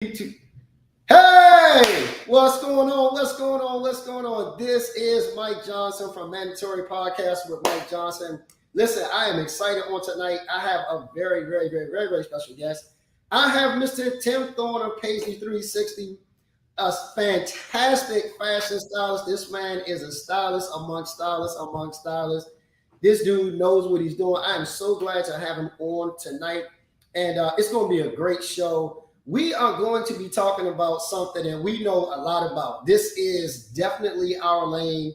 Hey, what's going on? What's going on? What's going on? This is Mike Johnson from Mandatory Podcast with Mike Johnson. Listen, I am excited on tonight. I have a very special guest. I have Mr. Tim Thorn of Paisley360, a fantastic fashion stylist. This man is a stylist amongst stylists. This dude knows what he's doing. I am so glad to have him on tonight, and it's going to be a great show. We are going to be talking about something that we know a lot about. This is definitely our lane,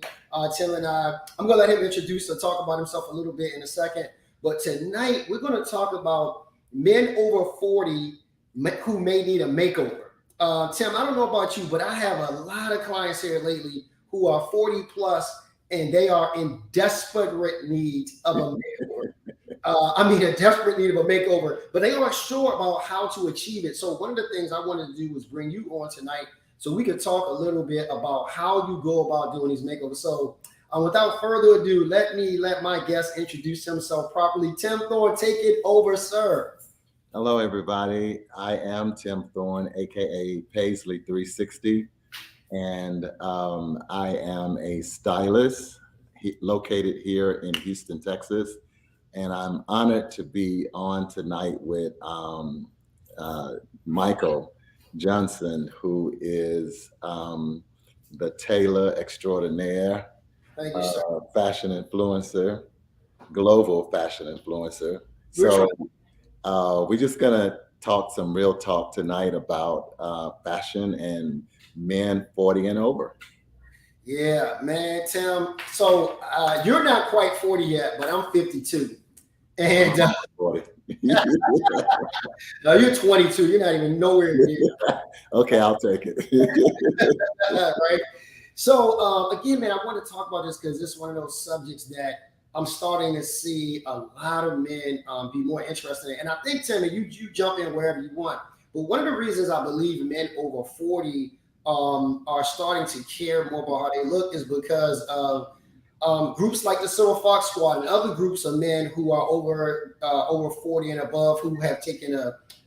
Tim and I. I'm going to let him introduce or talk about himself a little bit in a second. But tonight, we're going to talk about men over 40 who may need a makeover. Tim, I don't know about you, but I have a lot of clients here lately who are 40 plus, and they are in desperate need of a makeover. A desperate need of a makeover, but they aren't sure about how to achieve it. So one of the things I wanted to do was bring you on tonight so we could talk a little bit about how you go about doing these makeovers. So without further ado, let my guest introduce himself properly. Tim Thorn, take it over, sir. Hello, everybody. I am Tim Thorn, aka Paisley360, and I am a stylist located here in Houston, Texas. And I'm honored to be on tonight with Michael Johnson, who is the tailor extraordinaire, Thank you, sir. fashion influencer, global fashion influencer. So we're just gonna talk some real talk tonight about fashion and men 40 and over. Yeah, man, Tim. So you're not quite 40 yet, but I'm 52. And no, you're 22. You're not even nowhere near. Okay, I'll take it. Right. So again, man, I want to talk about this because this is one of those subjects that I'm starting to see a lot of men be more interested in. And I think, Tim, you jump in wherever you want. But one of the reasons I believe men over 40 are starting to care more about how they look is because of groups like the Silver Fox Squad and other groups of men who are over 40 and above who have taken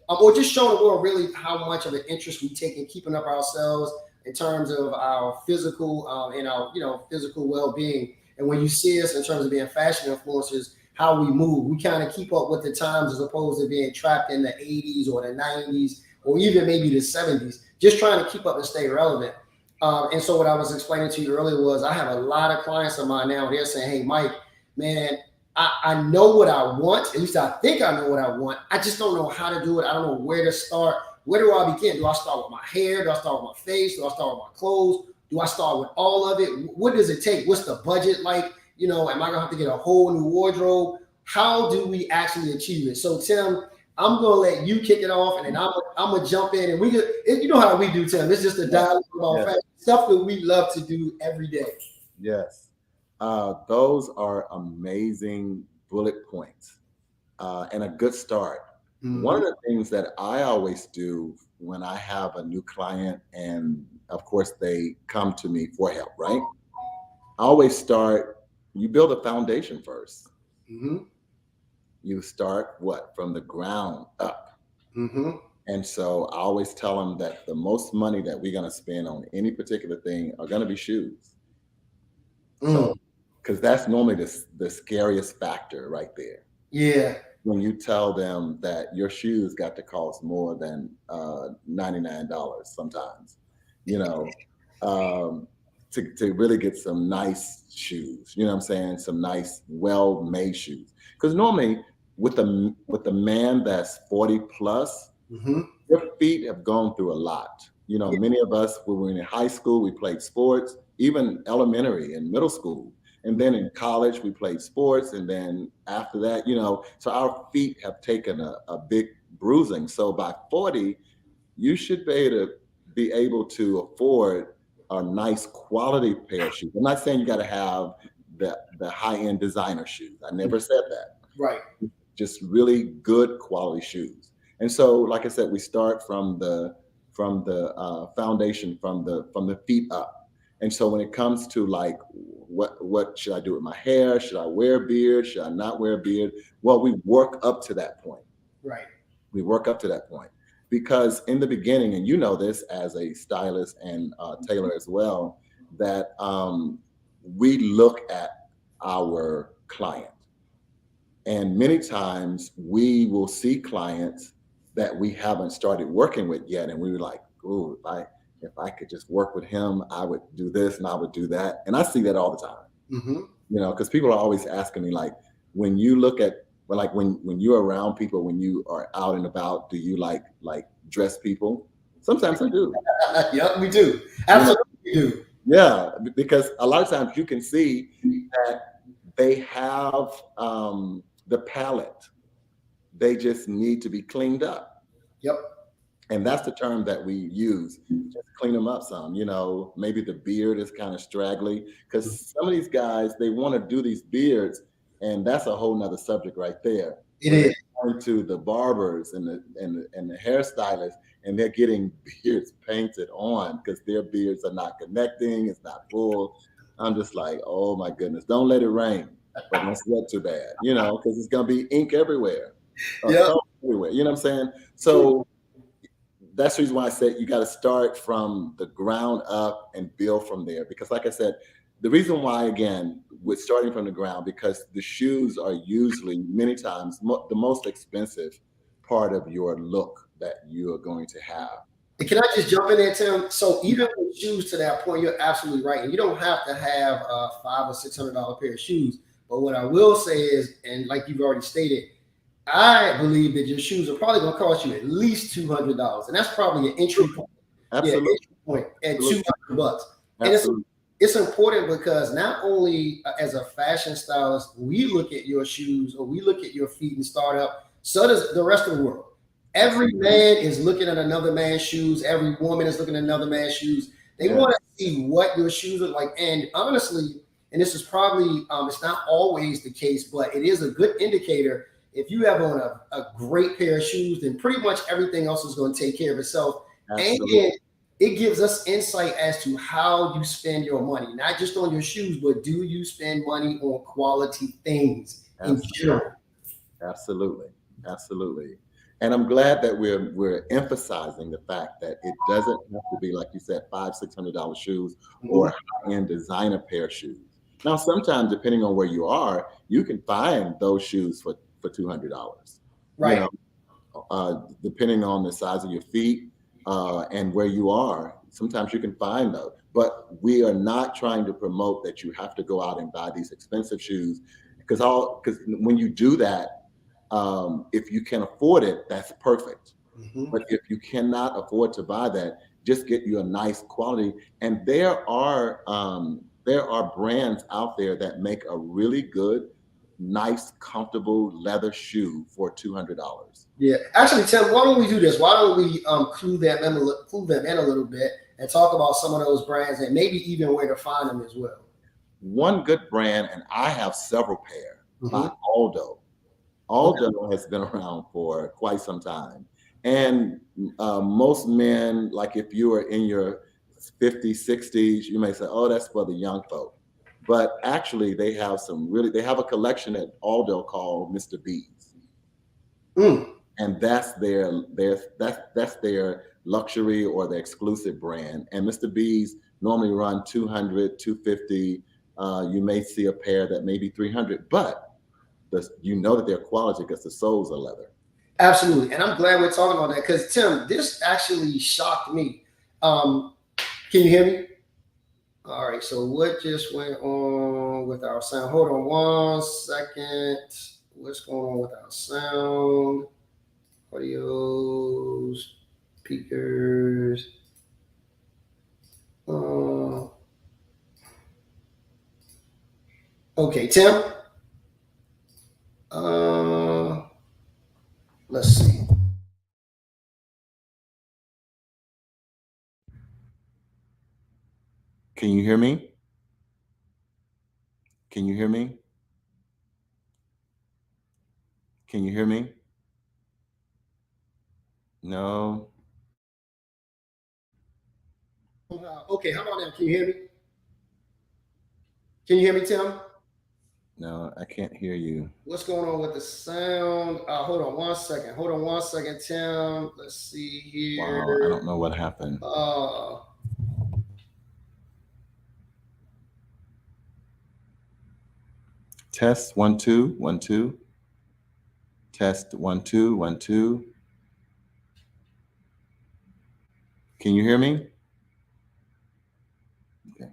or just shown the world really how much of an interest we take in keeping up ourselves in terms of our physical and our physical well-being. And when you see us in terms of being fashion influencers, how we move, we kind of keep up with the times as opposed to being trapped in the 80s or the 90s or even maybe the 70s, just trying to keep up and stay relevant. And so what I was explaining to you earlier was I have a lot of clients of mine now. They're saying, hey, Mike, man, I know what I want. At least I think I know what I want. I just don't know how to do it. I don't know where to start. Where do I begin? Do I start with my hair? Do I start with my face? Do I start with my clothes? Do I start with all of it? What does it take? What's the budget like? Am I going to have to get a whole new wardrobe? How do we actually achieve it? So, Tim, I'm gonna let you kick it off, and then I'm gonna jump in, and you know how we do, Tim. It's just a dialogue about fashion, stuff that we love to do every day. Yes, those are amazing bullet points and a good start. Mm-hmm. One of the things that I always do when I have a new client, and of course they come to me for help, right? I always start. You build a foundation first. Mm-hmm. You start from the ground up. Mm-hmm. And so I always tell them that the most money that we're going to spend on any particular thing are going to be shoes. So, because that's normally the scariest factor right there. Yeah. When you tell them that your shoes got to cost more than $99 sometimes, to really get some nice shoes, you know what I'm saying? Some nice, well-made shoes. Because normally with the man that's 40 plus, mm-hmm. Their feet have gone through a lot. Many of us, when we were in high school, we played sports, even elementary and middle school. And then in college, we played sports. And then after that, so our feet have taken a big bruising. So by 40, you should be able to afford a nice quality pair of shoes. I'm not saying you got to have the high-end designer shoes. I never said that. Right. Just really good quality shoes. And so, like I said, we start from the foundation, from the feet up. And so when it comes to like, what should I do with my hair? Should I wear a beard? Should I not wear a beard? Well, we work up to that point. Right. We work up to that point. because in the beginning, and you know this as a stylist and tailor as well, that we look at our client. And many times we will see clients that we haven't started working with yet. And we were like, oh, if I could just work with him, I would do this and I would do that. And I see that all the time, Mm-hmm. because people are always asking me, like, when you look at, well, like when you're around people, when you are out and about, do you like dress people? Sometimes I do. Yep, we do. You know, Absolutely, we do. yeah, because a lot of times you can see that they have the palette. They just need to be cleaned up. Yep. And that's the term that we use. Just clean them up some, maybe the beard is kind of straggly, because some of these guys, they want to do these beards, and that's a whole nother subject right there. It is. Going to the barbers and the hairstylists, and they're getting beards painted on because their beards are not connecting, it's not full. I'm just like, oh my goodness, don't let it rain, but don't sweat too bad, because it's gonna be ink everywhere, Yep. everywhere. You know what I'm saying? So that's the reason why I said you got to start from the ground up and build from there. Because, like I said, the reason why, again, with starting from the ground, because the shoes are usually many times the most expensive part of your look that you are going to have. Can I just jump in there, Tim? So even with shoes, to that point, you're absolutely right. And you don't have to have a $500 or $600 pair of shoes. But what I will say is, and like you've already stated, I believe that your shoes are probably going to cost you at least $200, and that's probably an entry point. Absolutely. Yeah, entry point at $200. And Absolutely. it's important because not only as a fashion stylist, we look at your shoes or we look at your feet and start up. So does the rest of the world. Every man is looking at another man's shoes. Every woman is looking at another man's shoes. They want to see what your shoes are like. And honestly, and this is probably, it's not always the case, but it is a good indicator. If you have on a great pair of shoes, then pretty much everything else is going to take care of itself. Absolutely. And it gives us insight as to how you spend your money, not just on your shoes, but do you spend money on quality things in general? Absolutely. Absolutely. And I'm glad that we're emphasizing the fact that it doesn't have to be, like you said, $500-$600 shoes or high-end designer pair of shoes. Now, sometimes, depending on where you are, you can find those shoes for $200. Right. Depending on the size of your feet and where you are, sometimes you can find those. But we are not trying to promote that you have to go out and buy these expensive shoes, because when you do that, if you can afford it, that's perfect. But if you cannot afford to buy that, just get you a nice quality. And there are brands out there that make a really good, nice, comfortable leather shoe for $200. Yeah, actually, Tim, why don't we do this? Why don't we clue them in a little bit and talk about some of those brands and maybe even where to find them as well. One good brand, and I have several pair, by Aldo. Aldo has been around for quite some time. And most men, like if you are in your 50s, 60s, you may say, oh, that's for the young folk. But actually, they have a collection at Aldo called Mr. B's. And that's their luxury or their exclusive brand. And Mr. B's normally run 200, 250. You may see a pair that may be 300, but you know that they're quality because the soles are leather. Absolutely. And I'm glad we're talking about that because, Tim, this actually shocked me. Can you hear me? All right. So what just went on with our sound? Hold on 1 second. What's going on with our sound? Audios, speakers. Okay, Tim. Let's see. Can you hear me? Can you hear me? Can you hear me? No. Okay, how about now? Can you hear me? Can you hear me, Tim? No, I can't hear you. What's going on with the sound? Hold on one second. Hold on one second, Tim. Let's see here. Wow, I don't know what happened. Test 1 2 1 2. Test 1 2 1 2. Can you hear me? Okay.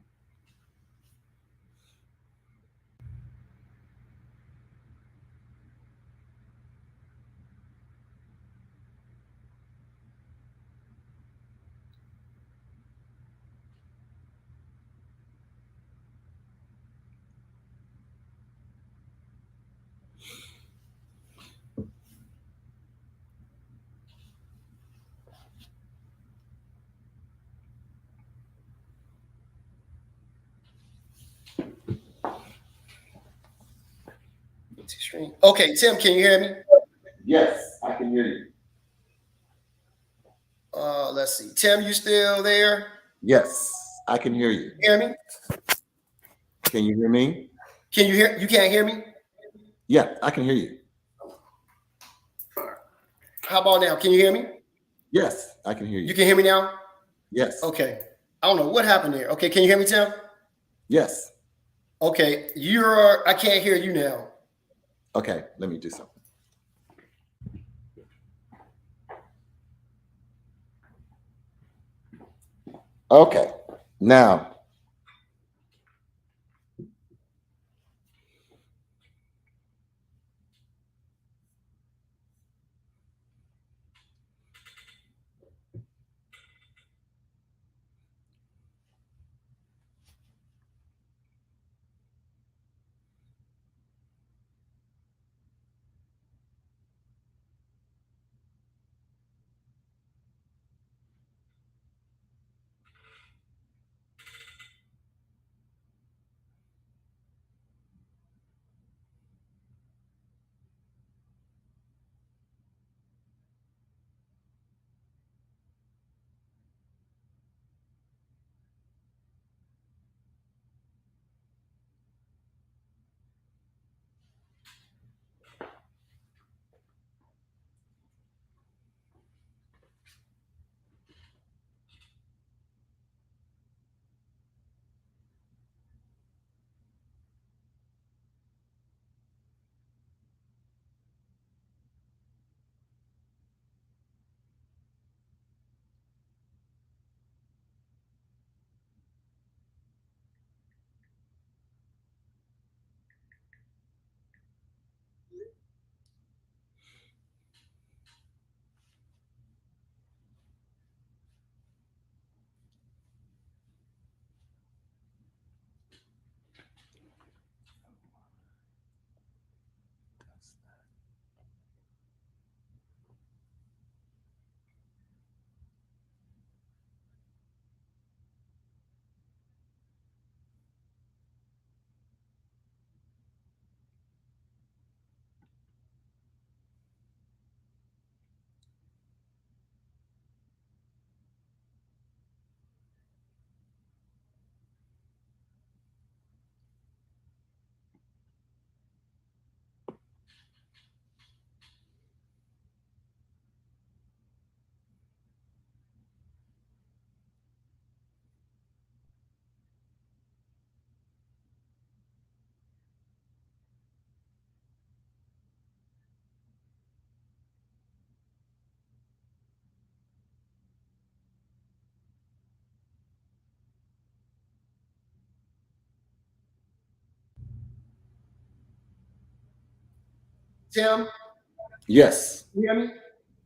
Okay, Tim, can you hear me? Yes, I can hear you. Let's see. Tim, you still there? Yes, I can hear you. Hear me? Can you hear me? Can you hear? You can't hear me? Yeah, I can hear you. How about now? Can you hear me? Yes, I can hear you. You can hear me now? Yes. Okay. I don't know what happened there. Okay, can you hear me, Tim? Yes. Okay, I can't hear you now. Okay, let me do something. Okay, now. Tim, Yes. you hear me?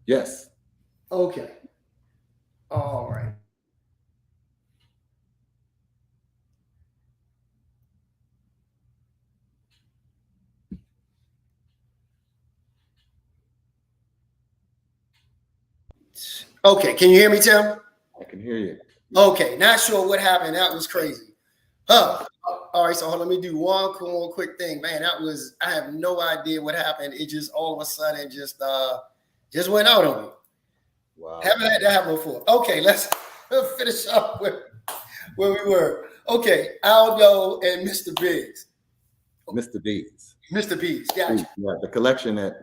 Yes. Okay. All right. Okay, can you hear me, Tim? I can hear you. Okay, not sure what happened. That was crazy. All right, so let me do one quick thing. Man, I have no idea what happened. It just all of a sudden just went out on me. Wow. Haven't had that happen before. Okay, let's finish up with where we were. Okay, Aldo and Mr. Biggs. Mr. B's. Mr. B's, gotcha. Yeah, the collection at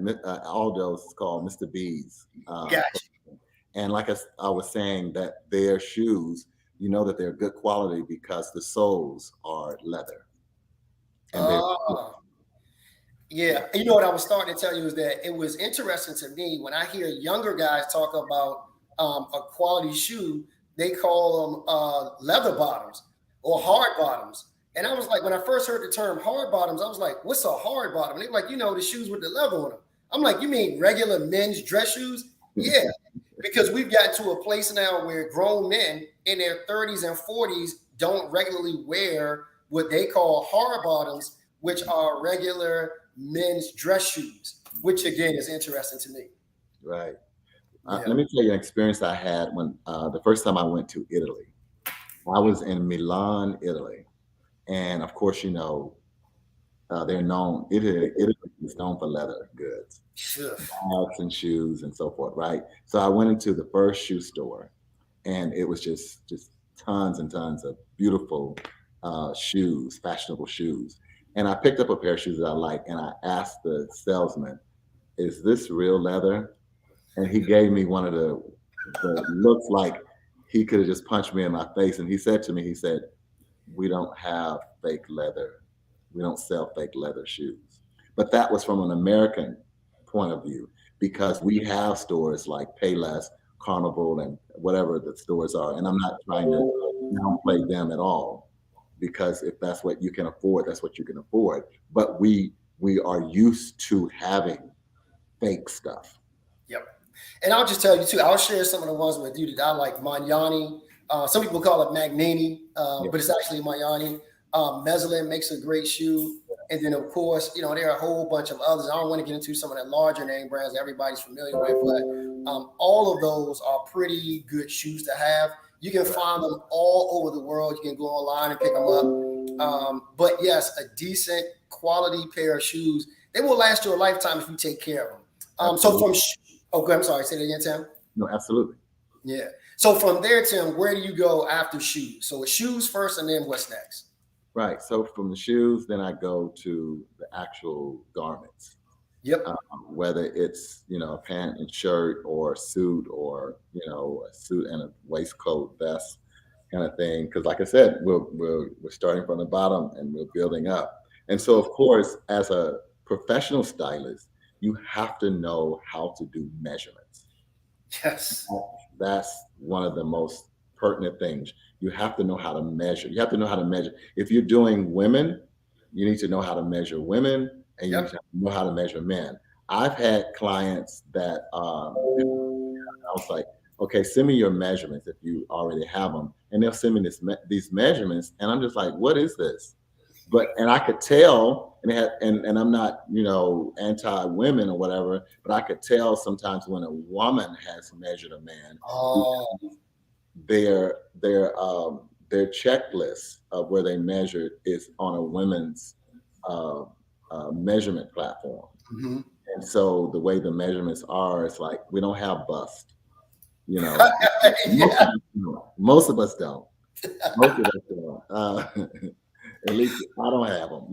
Aldo's is called Mr. B's. Gotcha. And like I was saying, that their shoes, you know that they're good quality because the soles are leather. And they're Yeah, you know what I was starting to tell you is that it was interesting to me when I hear younger guys talk about a quality shoe, they call them leather bottoms or hard bottoms. And I was like, when I first heard the term hard bottoms, I was like, what's a hard bottom? And they're like, the shoes with the leather on them. I'm like, you mean regular men's dress shoes? Yeah, because we've gotten to a place now where grown men in their 30s and 40s don't regularly wear what they call hard bottoms, which are regular men's dress shoes, which again is interesting to me. right. Yeah. Let me tell you an experience I had when the first time I went to Italy. I was in Milan, Italy, and of course, they're known. Italy is known for leather goods, Sure. bags and shoes and so forth, right? So I went into the first shoe store, and it was just tons and tons of beautiful shoes, fashionable shoes. And I picked up a pair of shoes that I like, and I asked the salesman, "Is this real leather?" And he gave me one of the looks like he could have just punched me in my face. And he said to me, he said, "We don't have fake leather. We don't sell fake leather shoes." But that was from an American point of view, because we have stores like Payless, Carnival, and whatever the stores are. And I'm not trying to downplay them at all, because if that's what you can afford, that's what you can afford. But we are used to having fake stuff. Yep. And I'll just tell you too, I'll share some of the ones with you that I like. Magnani. Some people call it Magnani, but it's actually Magnani. Meslin makes a great shoe. And then, of course, there are a whole bunch of others. I don't want to get into some of the larger name brands that everybody's familiar with, but all of those are pretty good shoes to have. You can find them all over the world. You can go online and pick them up. But yes, a decent quality pair of shoes, they will last you a lifetime if you take care of them. I'm sorry, say that again, Tim. No, absolutely. Yeah. So from there, Tim, where do you go after shoes? So it's shoes first, and then what's next? Right. So from the shoes, then I go to the actual garments. Yep. Whether it's a pant and shirt, or a suit, or a suit and a waistcoat, vest kind of thing. Because like I said, we're starting from the bottom and we're building up. And so of course, as a professional stylist, you have to know how to do measurements. Yes. That's one of the most pertinent things. You have to know how to measure. You have to know how to measure. If you're doing women, you need to know how to measure women, and you need to know how to measure men. I've had clients that I was like, okay, send me your measurements if you already have them. And they'll send me these measurements. And I'm just like, what is this? And I could tell, and I'm not, anti-women or whatever, but I could tell sometimes when a woman has measured a man, their checklist of where they measured is on a women's measurement platform. Mm-hmm. And so the way the measurements are, it's like, we don't have bust, most of us don't. Most of us don't. At least I don't have them,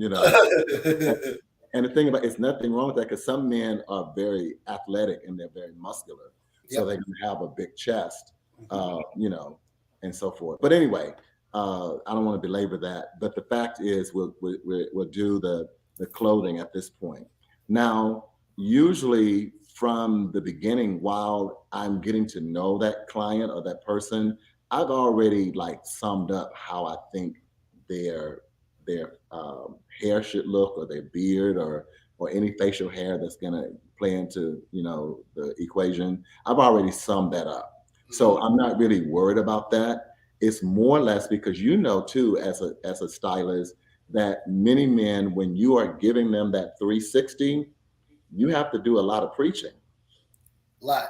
And the thing about it's nothing wrong with that, because some men are very athletic and they're very muscular, so they can have a big chest, and so forth. But anyway, I don't want to belabor that. But the fact is, we'll do the clothing at this point. Now, usually from the beginning, while I'm getting to know that client or that person, I've already summed up how I think their hair should look, or their beard, or any facial hair that's going to play into the equation. I've already summed that up, so I'm not really worried about that. It's more or less because too, as a stylist, that many men, when you are giving them that 360, you have to do a lot of preaching. Lot.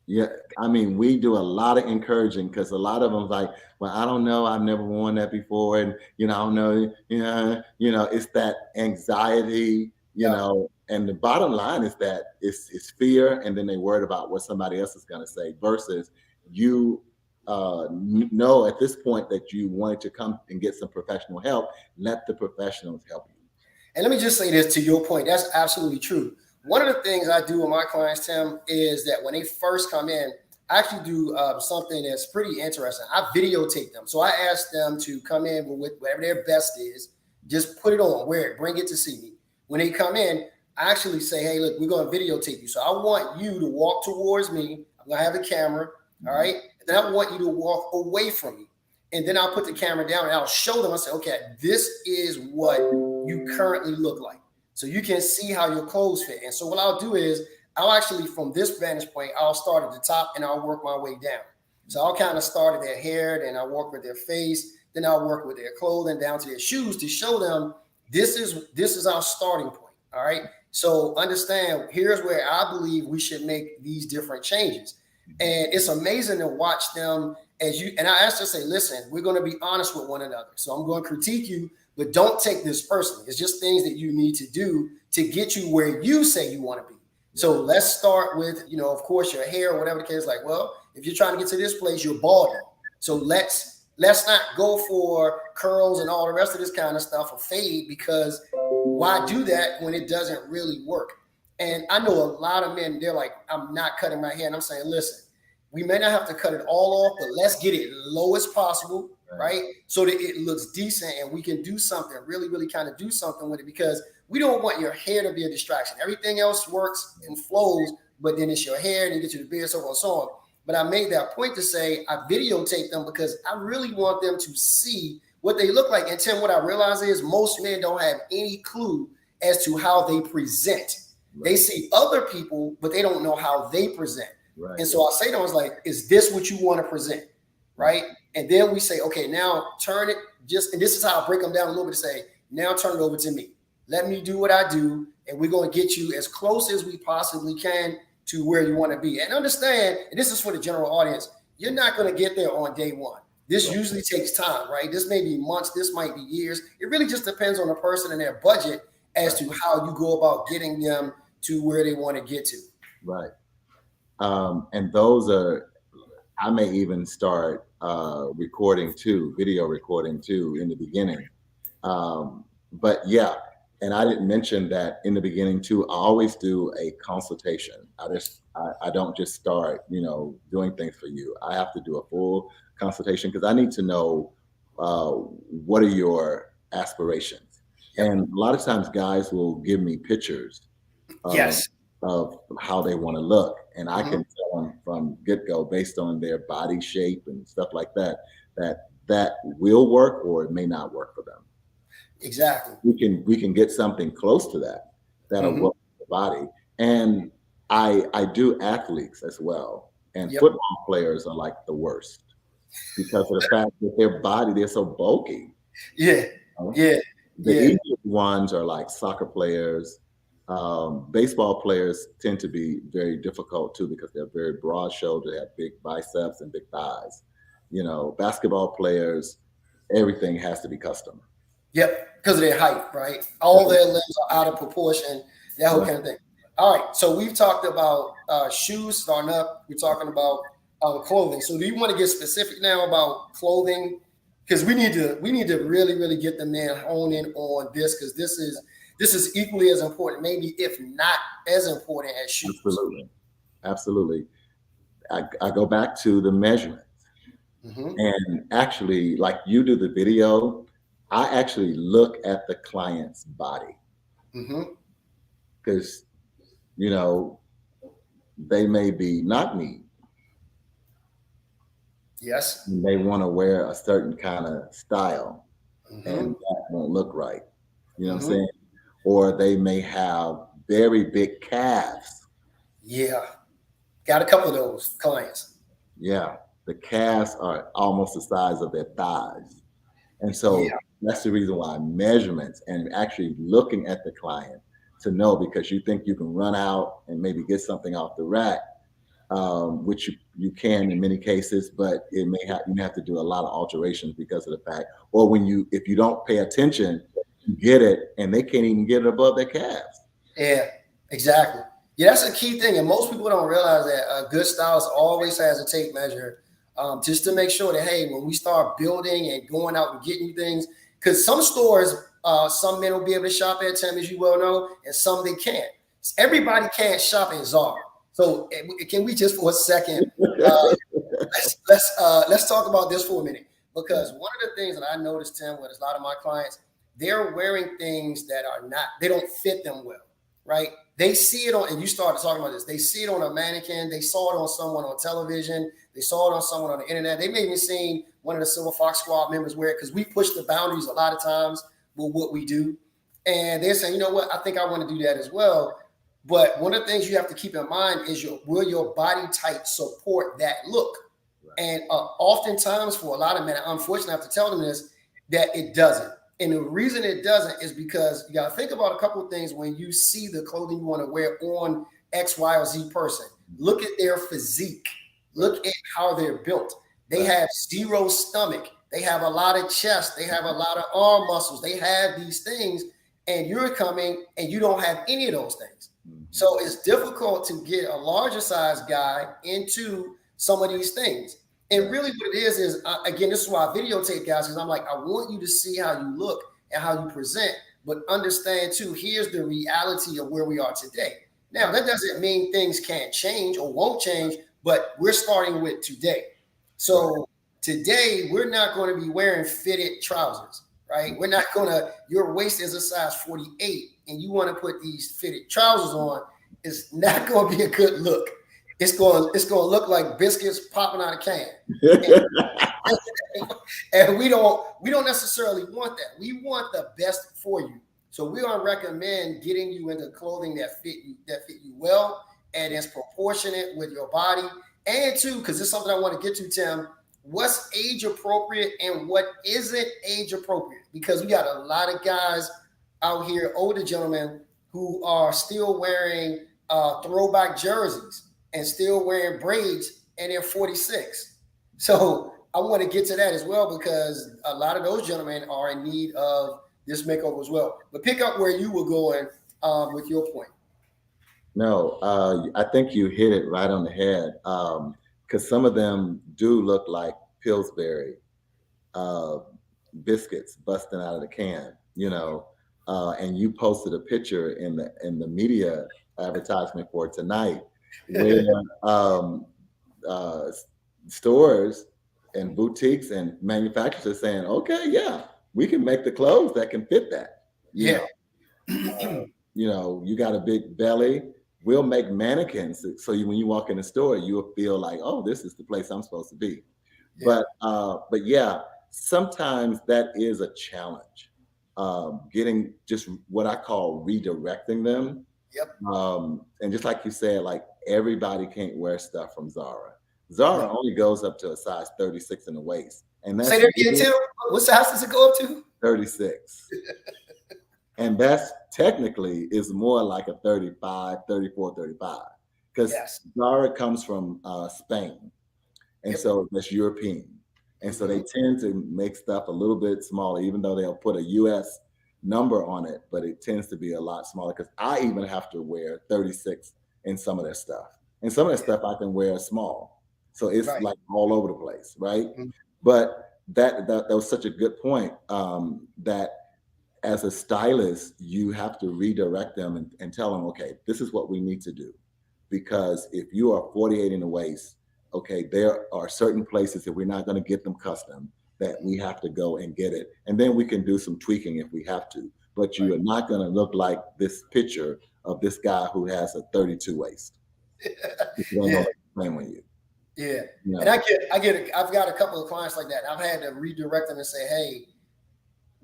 Yeah, I mean, we do a lot of encouraging, because a lot of them like, well, I don't know, I've never worn that before, and I don't know, it's that anxiety, and the bottom line is that it's fear, and then they worried about what somebody else is going to say, versus you know at this point that you wanted to come and get some professional help. Let the professionals help you. And let me just say this to your point. That's absolutely true. One of the things I do with my clients, Tim, is that when they first come in, I actually do something that's pretty interesting. I videotape them. So I ask them to come in with whatever their best is, just put it on, wear it, bring it to see me. When they come in, I actually say, hey, look, we're going to videotape you. So I want you to walk towards me. I'm going to have the camera, all right? And then I want you to walk away from me. And then I'll put the camera down and I'll show them. I say, okay, this is what you currently look like. So you can see how your clothes fit. And so what I'll do is I'll actually, from this vantage point, I'll start at the top and I'll work my way down. So I'll kind of start at their hair, then I'll work with their face, then I'll work with their clothing down to their shoes to show them this is our starting point. All right. So understand, here's where I believe we should make these different changes. And it's amazing to watch them and I asked her to say, listen, we're going to be honest with one another. So I'm going to critique you, but don't take this personally. It's just things that you need to do to get you where you say you want to be. So let's start with, of course, your hair or whatever the case. Like, well, if you're trying to get to this place, you're balding. So let's not go for curls and all the rest of this kind of stuff or fade, because why do that when it doesn't really work? And I know a lot of men, they're like, I'm not cutting my hair. And I'm saying, listen, we may not have to cut it all off, but let's get it low as possible, right? So that it looks decent and we can do something, really, really kind of do something with it, because we don't want your hair to be a distraction. Everything else works and flows, but then it's your hair and you get to the beard, so on and so on. But I made that point to say I videotape them because I really want them to see what they look like. And Tim, what I realize is most men don't have any clue as to how they present. Right. They see other people, but they don't know how they present. Right. And so I say to them, like, is this what you want to present? Right. And then we say, okay, now turn it and this is how I break them down a little bit to say, now turn it over to me. Let me do what I do. And we're going to get you as close as we possibly can to where you want to be. And understand, and this is for the general audience, you're not going to get there on day one. This usually takes time, right? This may be months. This might be years. It really just depends on the person and their budget as to how you go about getting them to where they want to get to. Right. And those I may even start recording too, video recording too in the beginning. But yeah, and I didn't mention that in the beginning too, I always do a consultation. I don't just start, doing things for you. I have to do a full consultation because I need to know what are your aspirations. And a lot of times guys will give me pictures of how they want to look. And I can tell them from get-go based on their body shape and stuff like that will work or it may not work for them. Exactly. We can get something close to that'll work for the body. And I do athletes as well. And football players are like the worst because of the fact that their body, they're so bulky. Yeah. The easiest ones are like soccer players. Baseball players tend to be very difficult too because they're very broad shouldered, they have big biceps and big thighs. Basketball players, everything has to be custom. Yep, because of their height, right? All their limbs are out of proportion, that whole kind of thing. All right, so we've talked about shoes starting up. We're talking about clothing. So do you want to get specific now about clothing? Because we need to really, really get the man hone in on this, because this is equally as important, maybe if not as important as shoes. Absolutely. I go back to the measurements. And actually, like you do the video, I actually look at the client's body. Because, they may be not neat. Yes. And they want to wear a certain kind of style and that won't look right. You know what I'm saying? Or they may have very big calves. Yeah. Got a couple of those clients. Yeah. The calves are almost the size of their thighs. And so that's the reason why measurements and actually looking at the client to know, because you think you can run out and maybe get something off the rack, which you can in many cases, but you have to do a lot of alterations because of the fact, or if you don't pay attention, you get it and they can't even get it above their calves. Yeah, exactly. Yeah, that's a key thing. And most people don't realize that a good stylist always has a tape measure just to make sure that, hey, when we start building and going out and getting things, because some stores, some men will be able to shop at, Tim, as you well know, and some they can't. Everybody can't shop at Zara. So can we just for a second, let's talk about this for a minute, because one of the things that I noticed, Tim, with a lot of my clients, they're wearing things that are not, they don't fit them well, right? They see it on, and you started talking about this, they see it on a mannequin, they saw it on someone on television, they saw it on someone on the internet. They may even seen one of the Silver Fox Squad members wear it, because we push the boundaries a lot of times with what we do. And they're saying, you know what, I think I want to do that as well. But one of the things you have to keep in mind is will your body type support that look? Right. And oftentimes for a lot of men, unfortunately, I have to tell them this, that it doesn't. And the reason it doesn't is because you got to think about a couple of things when you see the clothing you want to wear on X, Y, or Z person. Look at their physique. Look at how they're built. They have zero stomach. They have a lot of chest. They have a lot of arm muscles. They have these things, and you're coming and you don't have any of those things. So it's difficult to get a larger size guy into some of these things. And really what it is again, this is why I videotape guys, because I'm like, I want you to see how you look and how you present, but understand too, here's the reality of where we are today. Now, that doesn't mean things can't change or won't change, but we're starting with today. So today, we're not going to be wearing fitted trousers, right? We're not going to, your waist is a size 48 and you want to put these fitted trousers on, it's not going to be a good look. It's going to look like biscuits popping out of a can. And we don't necessarily want that. We want the best for you. So we're going to recommend getting you into clothing that fit you well and is proportionate with your body. And too, because this is something I want to get to, Tim, what's age appropriate and what isn't age appropriate? Because we got a lot of guys out here, older gentlemen, who are still wearing throwback jerseys and still wearing braids, and they're 46. So I want to get to that as well, because a lot of those gentlemen are in need of this makeover as well. But pick up where you were going with your point. No, I think you hit it right on the head, because some of them do look like Pillsbury biscuits busting out of the can, and you posted a picture in the media advertisement for tonight where stores and boutiques and manufacturers are saying, okay, yeah, we can make the clothes that can fit that. You got a big belly. We'll make mannequins so when you walk in the store, you'll feel like, oh, this is the place I'm supposed to be. Yeah. But yeah, sometimes that is a challenge. Getting just what I call redirecting them. Yep. And just like you said, like everybody can't wear stuff from Zara. Zara only goes up to a size 36 in the waist. And that's, say that again, Tim. What size does it go up to? 36. And that's technically is more like a 35, 34, 35. Because Zara comes from Spain. And so that's European. And so they tend to make stuff a little bit smaller, even though they'll put a US number on it, but it tends to be a lot smaller, because I even have to wear 36 in some of their stuff. And some of their stuff I can wear small. So it's like all over the place, right? Mm-hmm. But that was such a good point, that as a stylist, you have to redirect them and tell them, okay, this is what we need to do. Because if you are 48 in the waist, okay, there are certain places that we're not going to get them custom, that we have to go and get it. And then we can do some tweaking if we have to. But you are not going to look like this picture of this guy who has a 32 waist. Playing with you. Yeah. And I get it. I've got a couple of clients like that. I've had to redirect them and say, hey,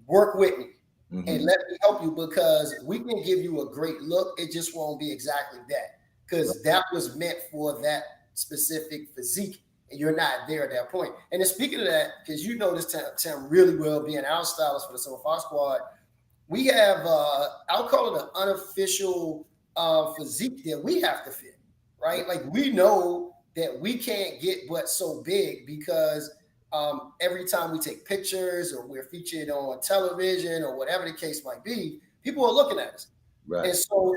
work with me and let me help you, because we can give you a great look. It just won't be exactly that, because that was meant for that specific physique, and you're not there at that point. And then speaking of that, because you know this Tim really well, being our stylist for the Silver Fox Squad, we have I'll call it an unofficial physique that we have to fit, right? Like, we know that we can't get but so big, because every time we take pictures or we're featured on television or whatever the case might be, people are looking at us. Right. And so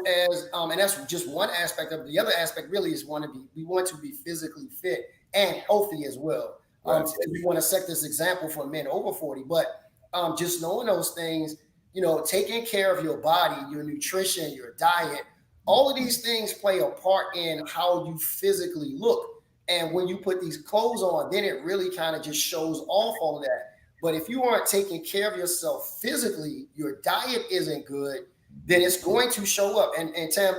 and that's just one aspect of it. The other aspect really is we want to be physically fit and healthy as well. We want to set this example for men over 40, but just knowing those things, taking care of your body, your nutrition, your diet, all of these things play a part in how you physically look. And when you put these clothes on, then it really kind of just shows off all of that. But if you aren't taking care of yourself physically, your diet isn't good, then it's going to show up. And Tim,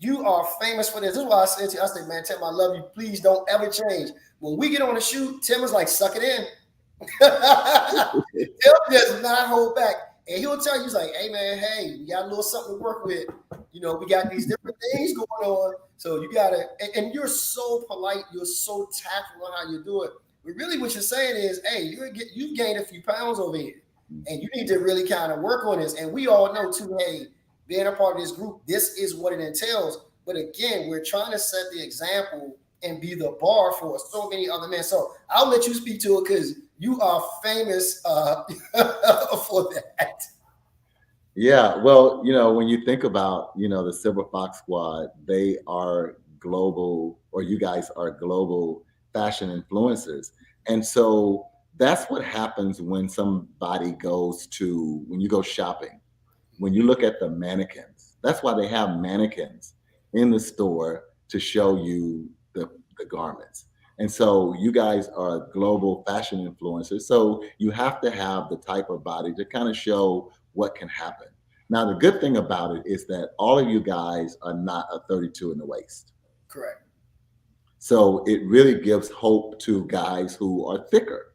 you are famous for this. This is why I said to you, I said, man, Tim, I love you. Please don't ever change. When we get on the shoot, Tim is like, suck it in. Tim does not hold back. And he'll tell you, he's like, hey, man, hey, we got a little something to work with. We got these different things going on. So you got to, and you're so polite. You're so tactful on how you do it. But really what you're saying is, hey, you've gained a few pounds over here. And you need to really kind of work on this. And we all know, too, hey, being a part of this group, this is what it entails. But again, we're trying to set the example and be the bar for so many other men. So I'll let you speak to it because you are famous for that. Yeah, well, when you think about, the Silver Fox Squad, they are global, or you guys are global fashion influencers. And so that's what happens when somebody when you go shopping, when you look at the mannequins. That's why they have mannequins in the store to show you the garments. And so you guys are global fashion influencers. So you have to have the type of body to kind of show what can happen. Now, the good thing about it is that all of you guys are not a 32 in the waist. Correct. So it really gives hope to guys who are thicker.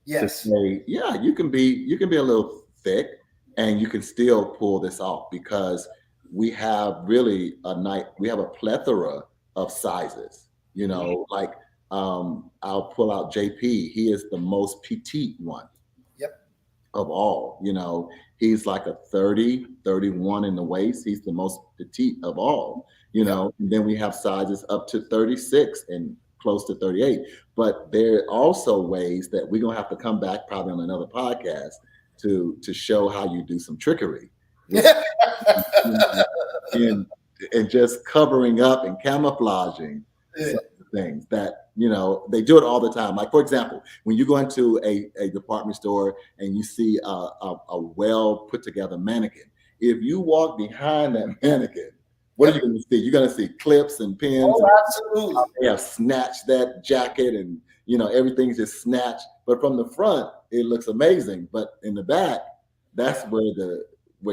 Yes. To say, yeah, you can be a little thick and you can still pull this off, because we have really we have a plethora of sizes, like I'll pull out JP. He is the most petite one. Yep. Of all, he's like a 30, 31 in the waist. He's the most petite of all, and then we have sizes up to 36 and close to 38. But there are also ways that we're going to have to come back probably on another podcast to show how you do some trickery with, and just covering up and camouflaging some things that, they do it all the time. Like, for example, when you go into a department store and you see a well put together mannequin, if you walk behind that mannequin, what are you going to see? You're going to see clips and pins. Oh, absolutely. They have snatched that jacket and, everything's just snatched. But from the front, it looks amazing. But in the back, that's where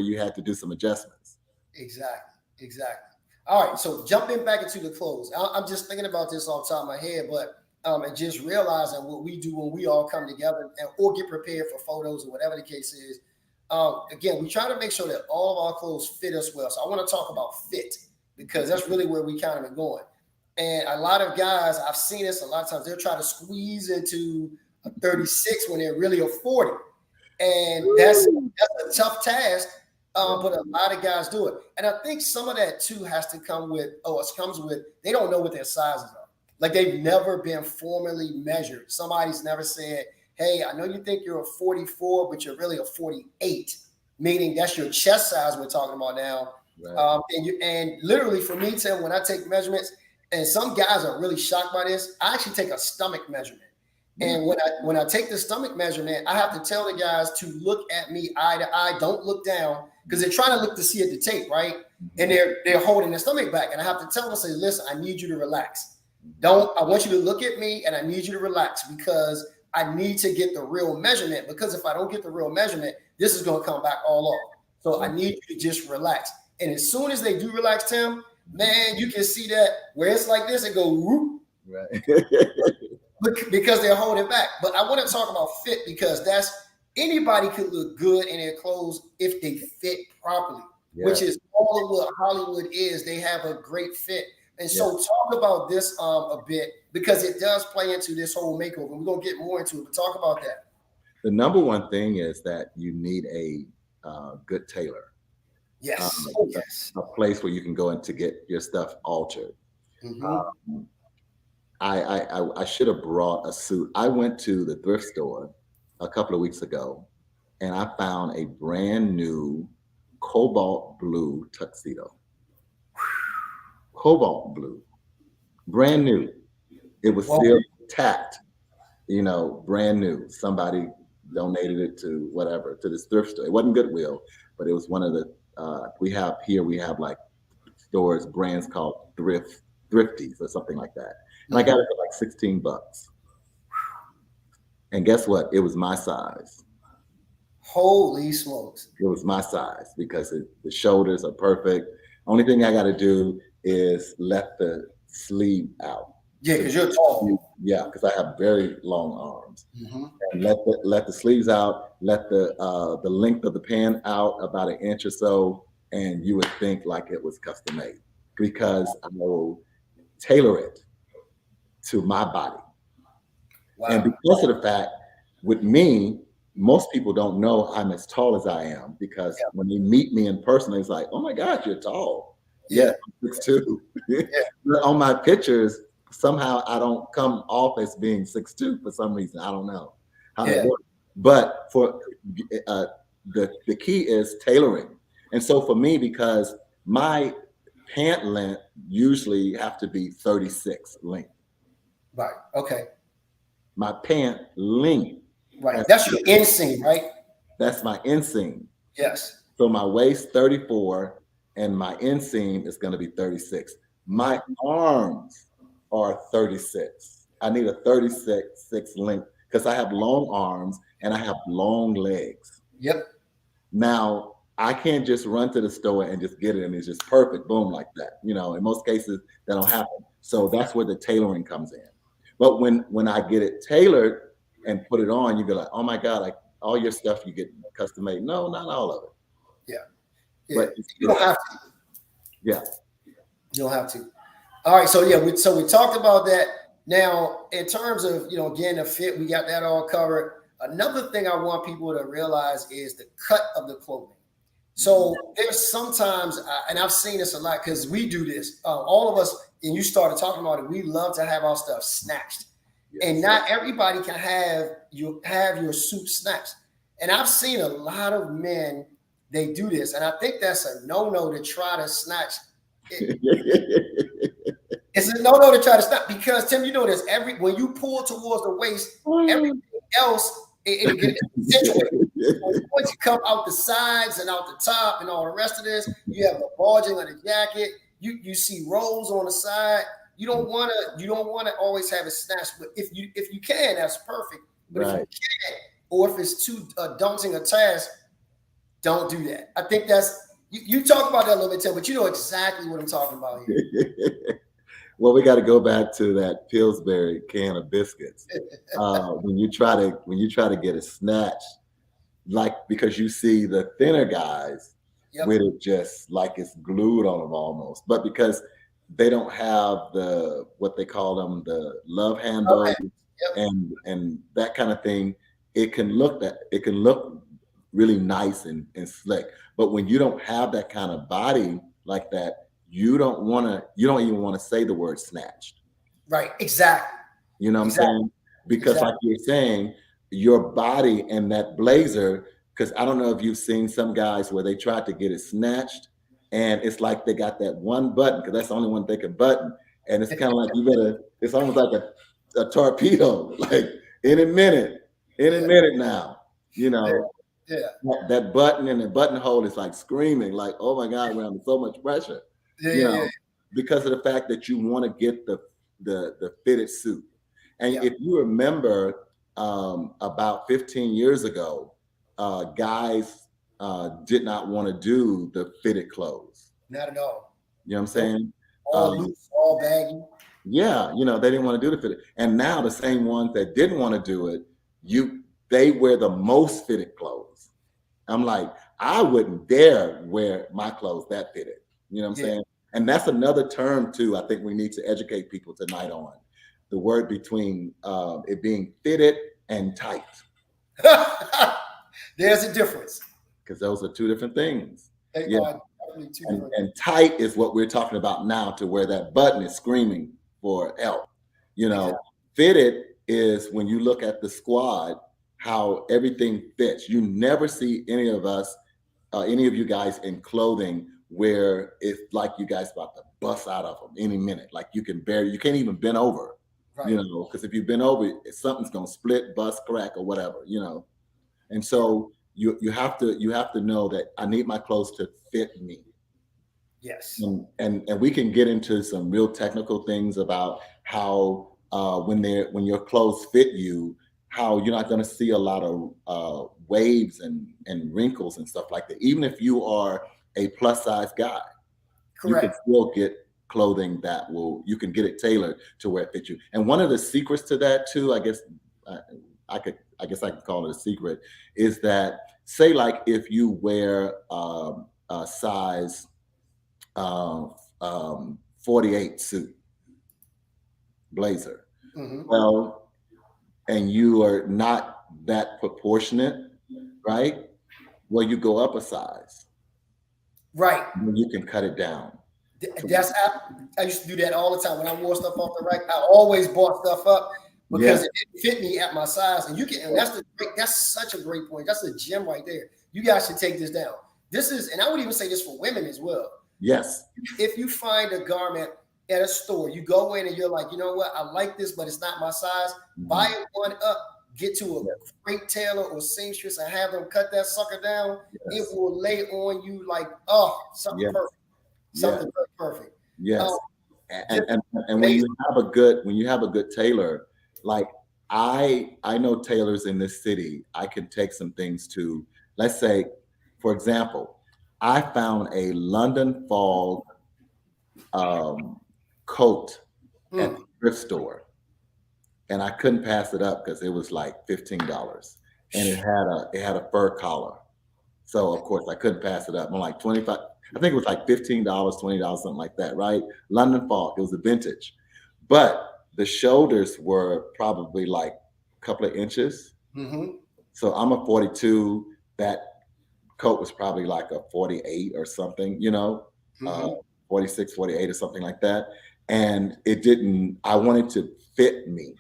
you had to do some adjustments. Exactly. All right. So jumping back into the clothes, I'm just thinking about this off the top of my head, but and just realizing what we do when we all come together or get prepared for photos or whatever the case is. Again, we try to make sure that all of our clothes fit us well. So I want to talk about fit, because that's really where we kind of been going. And a lot of guys, I've seen this a lot of times, they'll try to squeeze into a 36 when they're really a 40. And that's a tough task, but a lot of guys do it. And I think some of that too has to come with, they don't know what their sizes are. Like, they've never been formally measured. Somebody's never said, hey, I know you think you're a 44, but you're really a 48, meaning that's your chest size we're talking about now. Right. And literally for me, Tim, when I take measurements, and some guys are really shocked by this, I actually take a stomach measurement. And when I take the stomach measurement, I have to tell the guys to look at me eye to eye. Don't look down, because they're trying to look to see at the tape, right? And they're holding their stomach back. And I have to tell them, say, listen, I need you to relax. I want you to look at me, and I need you to relax, because I need to get the real measurement. Because if I don't get the real measurement, this is going to come back all off. So I need you to just relax. And as soon as they do relax, Tim, man, you can see that where it's like this, it goes whoop. Right. Because they're holding back. But I want to talk about fit, because anybody could look good in their clothes if they fit properly, which is all of what Hollywood is. They have a great fit. And so talk about this a bit, because it does play into this whole makeover. We're going to get more into it, but talk about that. The number one thing is that you need a good tailor. Yes. A place where you can go in to get your stuff altered. Mm-hmm. I should have brought a suit. I went to the thrift store a couple of weeks ago, and I found a brand new cobalt blue tuxedo. Cobalt blue, brand new. It was still tacked, brand new. Somebody donated it to whatever, to this thrift store. It wasn't Goodwill, but it was one of the we have like stores, brands called Thrifties or something like that. And I got it for like $16. And guess what? It was my size. Holy smokes. It was my size because the shoulders are perfect. Only thing I got to do is let the sleeve out. Yeah, because you're tall. Yeah, because I have very long arms. And let the sleeves out, let the length of the pant out about an inch or so, and you would think like it was custom made because I will tailor it to my body. Wow. And because of the fact, with me, most people don't know I'm as tall as I am because when they meet me in person, it's like, oh my God, you're tall. Yeah, I'm 6'2". On my pictures, somehow I don't come off as being 6'2" for some reason. I don't know how that works. But for the key is tailoring. And so for me, because my pant length usually have to be 36 length. Right. Okay. My pant length. Right. That's your inseam, right? That's my inseam. Yes. So my waist 34 and my inseam is going to be 36. My arms are 36. I need a 36 length because I have long arms and I have long legs. Yep. Now, I can't just run to the store and just get it and it's just perfect, boom, like that. You know, in most cases, that don't happen. So that's where the tailoring comes in. But when I get it tailored and put it on, you go like, oh my God, like all your stuff you get custom made. No, not all of it. Yeah. But you don't have to. Yeah. You don't have to. All right. So we talked about that. Now, in terms of, again, the fit, we got that all covered. Another thing I want people to realize is the cut of the clothing. So there's sometimes, and I've seen this a lot because we do this, all of us, and you started talking about it, we love to have our stuff snatched. Yes. And not everybody can have your suit snatched. And I've seen a lot of men, they do this. And I think that's a no-no to try to snatch it. It's a no-no to try to snatch because, Tim, you know this, when you pull towards the waist, everything else, it gets accentuated. Once you come out the sides and out the top and all the rest of this, you have the bulging of the jacket. You see rolls on the side. You don't want to always have it snatched. But if you can, that's perfect. But if you can't, or if it's too daunting a task, don't do that. I think that's you talk about that a little bit, Tim, but you know exactly what I'm talking about here. Well, we got to go back to that Pillsbury can of biscuits. When you try to get it snatched, like because you see the thinner guys with it just like it's glued on them almost, but because they don't have what they call them, the love handles and that kind of thing, it can look really nice and slick. But when you don't have that kind of body like that, you don't even want to say the word snatched. Right. Exactly. You know what I'm saying? Because like you're saying, your body and that blazer, because I don't know if you've seen some guys where they tried to get it snatched and it's like they got that one button because that's the only one they can button. And it's kind of like it's almost like a torpedo, like any minute now, that button and the buttonhole is like screaming like, oh my God, we're under so much pressure. Because of the fact that you want to get the fitted suit. And if you remember about 15 years ago, guys did not want to do the fitted clothes. Not at all. You know what I'm saying? All loose, all baggy. Yeah, they didn't want to do the fitted. And now the same ones that didn't want to do it, they wear the most fitted clothes. I'm like, I wouldn't dare wear my clothes that fitted. You know what I'm saying? And that's another term too. I think we need to educate people tonight on the word between it being fitted and tight. There's a difference. Because those are two different things. And tight is what we're talking about now, to where that button is screaming for help. Fitted is when you look at the squad, how everything fits. You never see any of you guys in clothing where it's like you guys about to bust out of them any minute. Like you can't even bend over, because if you bend over, something's going to split, bust, crack, or whatever, And so you have to know that I need my clothes to fit me. Yes. And we can get into some real technical things about how when your clothes fit you, how you're not going to see a lot of waves and wrinkles and stuff like that. Even if you are a plus size guy, you can Correct. still get clothing you can get it tailored to where it fits you. And one of the secrets to that too, I guess I could call it a secret, is that say like if you wear a size uh, 48 suit blazer, well, and you are not that proportionate, right? Well, you go up a size, Right. and you can cut it down. That's I used to do that all the time when I wore stuff off the rack. I always bought stuff up because Yeah, it didn't fit me at my size. And that's such a great point. That's a gem right there. You guys should take this down. And I would even say this for women as well. yes, If you find a garment at a store, you go in and you're like, you know what, I like this, but it's not my size. Buy it one up. Get to a great tailor or seamstress and have them cut that sucker down. It yes, will lay on you like, something yes, perfect. yes, Something perfect. yes. Um, And when you have a good tailor, like I know tailors in this city, I can take some things to, let's say, for example, I found a London fog coat at the thrift store, and I couldn't pass it up because it was like $15, and it had a fur collar. So of course I couldn't pass it up. I'm like 25. I think it was like $15, $20, something like that, right? London fog. It was a vintage, but the shoulders were probably like a couple of inches. So I'm a 42. That coat was probably like a 48 or something, 46, 48 or something like that. And it didn't, I wanted to fit me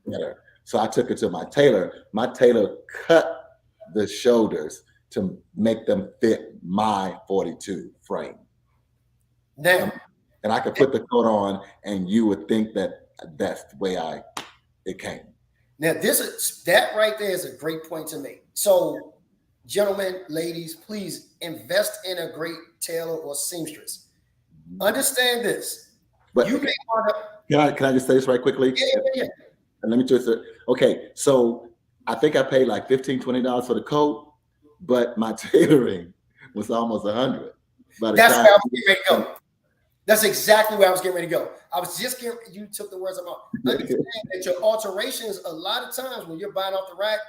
better. So I took it to my tailor. My tailor cut the shoulders to make them fit my 42 frame. Now, And I could put the coat on and you would think that that's the way it came. now that right there is a great point to make. So, gentlemen, ladies, please invest in a great tailor or seamstress. Understand this. But You may want to. can I just say this right quickly? Yeah. And let me just say, okay, so I think I paid like $15, $20 for the coat, but my tailoring was almost $100. By the That's time where I was getting ready to go. That's exactly where I was getting ready to go. You took the words out of my mouth. Understand that your alterations, a lot of times when you're buying off the rack,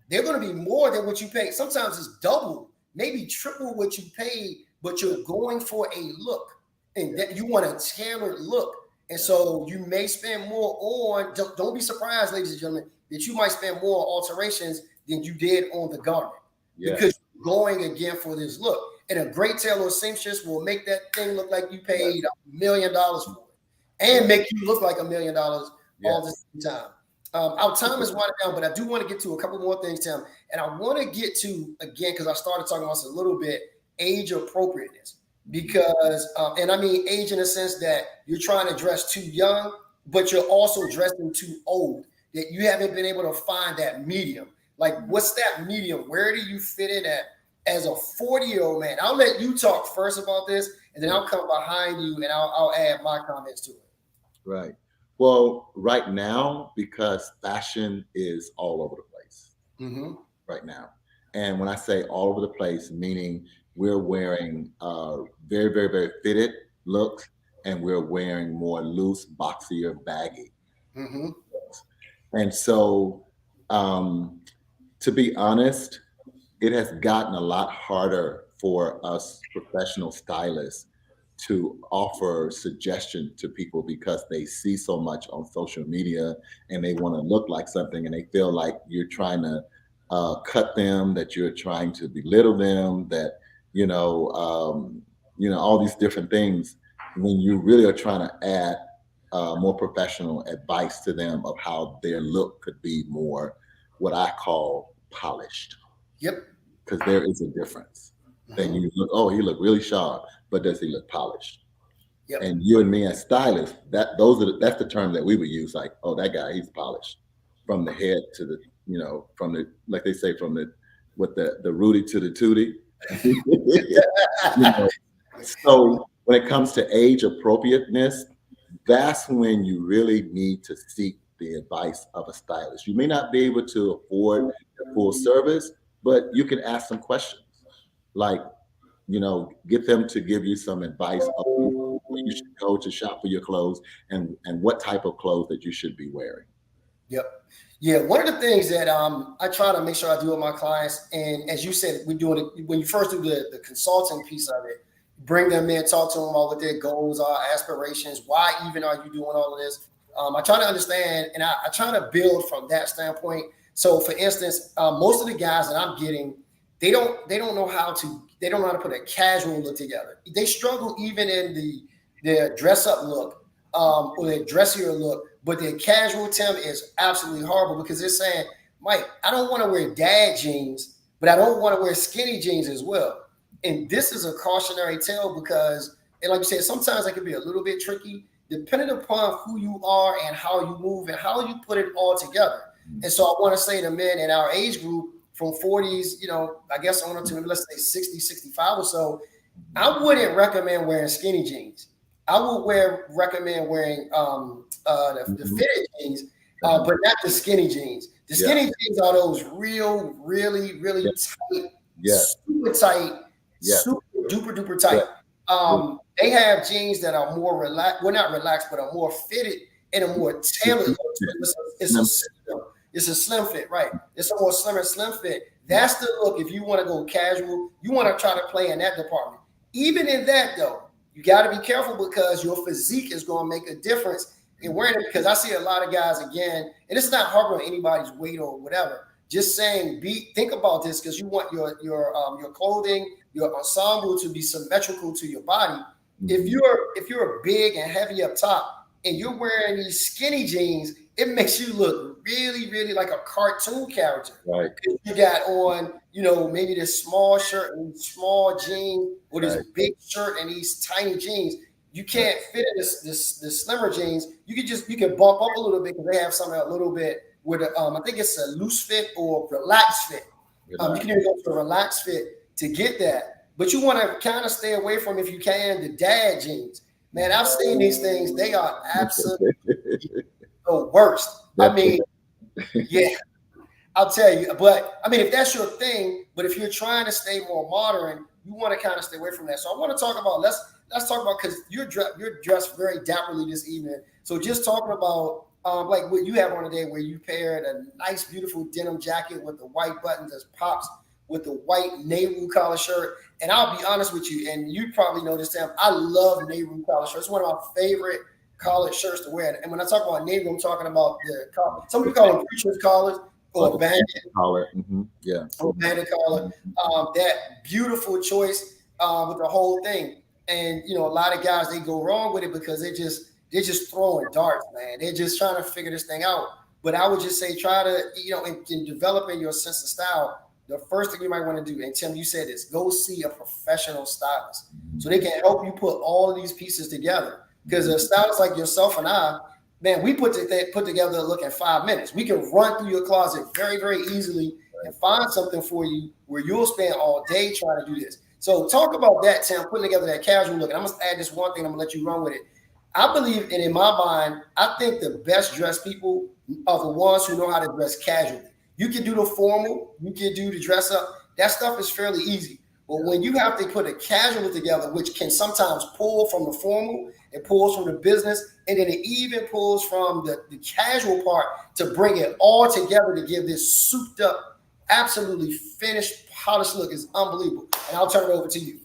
they're going to be more than what you paid. Sometimes it's double, maybe triple what you paid, but you're going for a look, and that you want a tailored look. And so you may spend more on, don't be surprised, ladies and gentlemen, that you might spend more on alterations than you did on the garment because you're going again for this look. And a great tailor or seamstress will make that thing look like you paid $1 million for it and make you look like $1 million all the same time. Our time is winding down, but I do want to get to a couple more things, Tim. And I want to get to, again, because I started talking about this a little bit, age appropriateness. Because, and I mean age in the sense that you're trying to dress too young, but you're also dressing too old, that you haven't been able to find that medium. Like, what's that medium? Where do you fit in at as a 40-year-old man? I'll let you talk first about this, and then I'll come behind you and I'll add my comments to it. Right. Well, right now, because fashion is all over the place right now. And when I say all over the place, meaning we're wearing very, very, very fitted looks, and we're wearing more loose, boxier, baggy looks. And so, to be honest, it has gotten a lot harder for us professional stylists to offer suggestion to people because they see so much on social media and they want to look like something, and they feel like you're trying to cut them, that you're trying to belittle them, that all these different things, when you really are trying to add more professional advice to them of how their look could be more what I call polished. Because there is a difference. Then you look, oh, he looked really sharp, but does he look polished? And you and me as stylists, that's the term that we would use, like, oh, that guy, he's polished from the head to the, from the, like they say, from the with the Rudy to the Tootie. You know, so when it comes to age appropriateness, that's when you really need to seek the advice of a stylist. You may not be able to afford the full service, but you can ask some questions, like, get them to give you some advice of where you should go to shop for your clothes and what type of clothes that you should be wearing. Yep. Yeah, one of the things that I try to make sure I do with my clients, and as you said, we're doing it when you first do the consulting piece of it, bring them in, talk to them about what their goals are, aspirations, why even are you doing all of this? I try to understand, and I try to build from that standpoint. So, for instance, most of the guys that I'm getting, they don't know how to put a casual look together. They struggle even in their dress up look or their dressier look. But their casual Tim is absolutely horrible because they're saying, Mike, I don't want to wear dad jeans, but I don't want to wear skinny jeans as well. And this is a cautionary tale because, and like you said, sometimes it can be a little bit tricky depending upon who you are and how you move and how you put it all together. And so I want to say to men in our age group from 40s, I guess on to maybe let's say 60, 65 or so, I wouldn't recommend wearing skinny jeans. I would recommend wearing the fitted jeans, but not the skinny jeans. The skinny jeans are those real, really, really tight, super tight, super duper duper tight. They have jeans that are more relaxed, well not relaxed, but are more fitted and a more tailored. It's a slim fit, right? It's a more slim fit. That's the look. If you want to go casual, you want to try to play in that department. Even in that though, you got to be careful because your physique is going to make a difference in wearing it. Because I see a lot of guys again, and it's not harboring anybody's weight or whatever. Just saying, think about this because you want your clothing, your ensemble to be symmetrical to your body. If you're big and heavy up top and you're wearing these skinny jeans, it makes you look really, really like a cartoon character. Right. You got on, maybe this small shirt and small jeans or this big shirt and these tiny jeans. You can't fit in this slimmer jeans. You can bump up a little bit because they have something a little bit with I think it's a loose fit or relaxed fit. You can even go to a relaxed fit to get that. But you want to kind of stay away from, if you can, the dad jeans. Man, I've seen these things. They are absolutely the worst. I mean, yeah, I'll tell you. But I mean, if that's your thing, but if you're trying to stay more modern, you want to kind of stay away from that. So I want to talk about let's talk about, because you're dressed very dapperly this evening. So just talking about like what you have on today, where you paired a nice, beautiful denim jacket with the white buttons that pops with the white Nehru collar shirt. And I'll be honest with you, and you probably know this, Tim, I love Nehru collar shirts. It's one of my favorite collared shirts to wear. And when I talk about Nehru, I'm talking about the collar. Some people call them preacher's collars or bandit collar. Or bandit collar. That beautiful choice with the whole thing. And a lot of guys, they go wrong with it because they're just throwing darts, man. They're just trying to figure this thing out. But I would just say try to, in developing your sense of style, the first thing you might want to do, and Tim, you said this, go see a professional stylist so they can help you put all of these pieces together. Because a stylist like yourself and I, man, we put together a look in 5 minutes. We can run through your closet very, very easily and find something for you where you'll spend all day trying to do this. So talk about that, Tim, putting together that casual look. And I'm going to add this one thing. I'm going to let you run with it. I believe, and in my mind, I think the best dressed people are the ones who know how to dress casually. You can do the formal, you can do the dress up. That stuff is fairly easy. But when you have to put a casual together, which can sometimes pull from the formal, it pulls from the business, and then it even pulls from the casual part to bring it all together to give this souped up, absolutely finished, polished look is unbelievable. And I'll turn it over to you.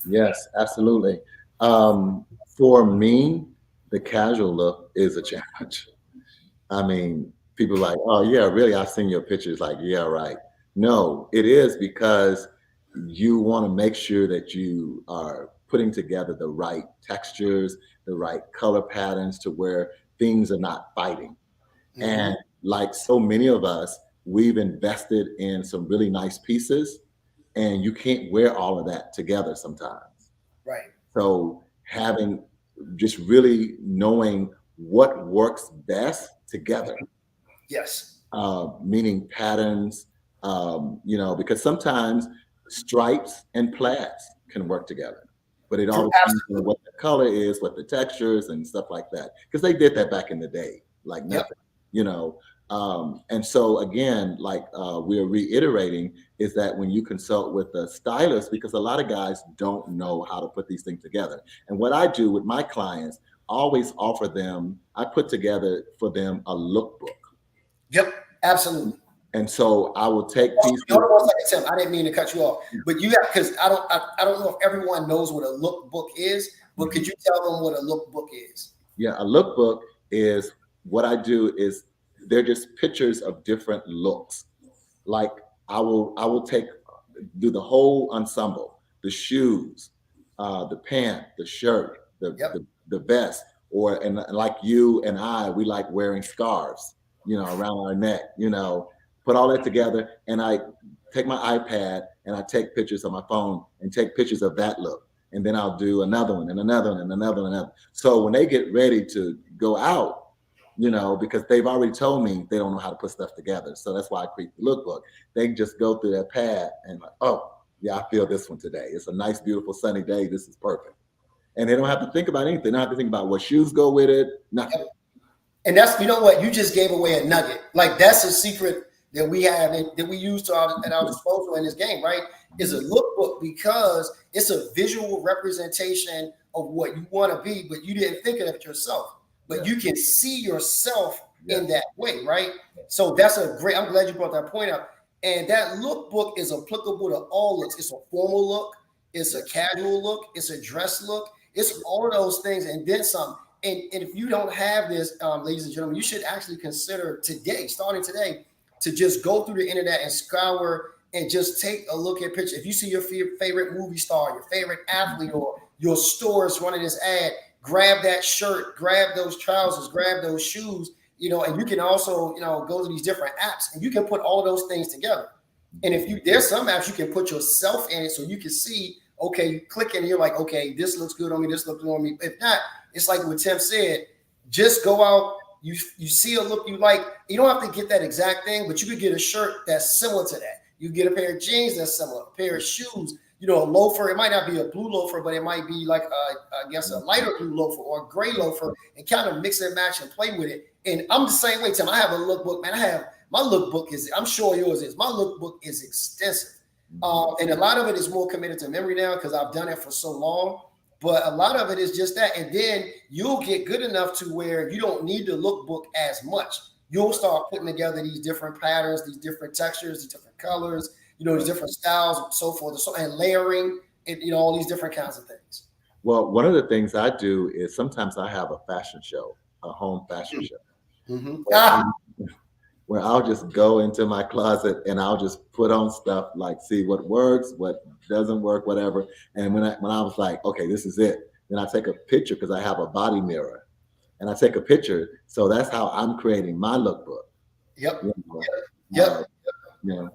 Yes, absolutely. For me, the casual look is a challenge. I mean, people are like, oh yeah, really? I've seen your pictures. Like, yeah, right. No, it is because you want to make sure that you are putting together the right textures, the right color patterns to where things are not fighting. Mm-hmm. And like so many of us, we've invested in some really nice pieces and you can't wear all of that together sometimes. Right. So having just really knowing what works best together. Yes. Meaning patterns, You know, because sometimes stripes and plaids can work together, but it all depends on Absolutely. what the color is, what the textures and stuff like that. Because they did that back in the day, like Yep. nothing, you know. And so again, like we're reiterating, is that when you consult with a stylist, because a lot of guys don't know how to put these things together. And what I do with my clients, I always offer them, I put together for them a lookbook. Yep. Absolutely. And so I will take pieces. Hold on 1 second, Tim. I didn't mean to cut you off, but you have, because I don't know if everyone knows what a lookbook is, but could you tell them what a lookbook is? Yeah, a lookbook is what I do is they're just pictures of different looks. Like I will do the whole ensemble, the shoes, the pant, the shirt, Yep. the vest, and like you and I, we like wearing scarves, you know, around our neck, you know, put all that together, and I take my iPad and I take pictures on my phone and take pictures of that look. And then I'll do another one and another one and another one. And another. So when they get ready to go out, you know, because they've already told me they don't know how to put stuff together. So that's why I create the lookbook. They can just go through their pad and like, oh, yeah, I feel this one today. It's a nice, beautiful, sunny day. This is perfect. And they don't have to think about anything. They don't have to think about what shoes go with it, nothing. Yep. And that's, you know what, you just gave away a nugget. Like that's a secret that we have that we use at our disposal in this game, right? Is a lookbook, because it's a visual representation of what you want to be, but you didn't think of it yourself. But you can see yourself in that way, right? So that's I'm glad you brought that point up. And that lookbook is applicable to all looks. It's a formal look, it's a casual look, it's a dress look, it's all of those things and then some. And if you don't have this, ladies and gentlemen, you should actually consider today, starting today, to just go through the internet and scour and just take a look at pictures. If you see your favorite movie star, your favorite athlete, or your store is running this ad, grab that shirt, grab those trousers, grab those shoes, you know, and you can also, you know, go to these different apps and you can put all of those things together. And there's some apps you can put yourself in it so you can see, okay, you click and you're like, okay, this looks good on me, this looks good on me. If not, it's like what Tim said, just go out, you see a look you like. You don't have to get that exact thing, but you could get a shirt that's similar to that. You get a pair of jeans that's similar, a pair of shoes, you know, a loafer. It might not be a blue loafer, but it might be like, I guess, a lighter blue loafer or a gray loafer, and kind of mix and match and play with it. And I'm the same way, Tim. I have a lookbook, man. My lookbook I'm sure yours is. My lookbook is extensive. And a lot of it is more committed to memory now because I've done it for so long. But a lot of it is just that. And then you'll get good enough to where you don't need the lookbook as much. You'll start putting together these different patterns, these different textures, these different colors, you know, these different styles, and so forth, and layering, and, you know, all these different kinds of things. Well, one of the things I do is sometimes I have a fashion show, a home fashion show. Where I'll just go into my closet and I'll just put on stuff, like see what works, what doesn't work, whatever. And when I was like, okay, this is it, then I take a picture because I have a body mirror, and I take a picture. So that's how I'm creating my lookbook. Yep. You know, yep. Yeah.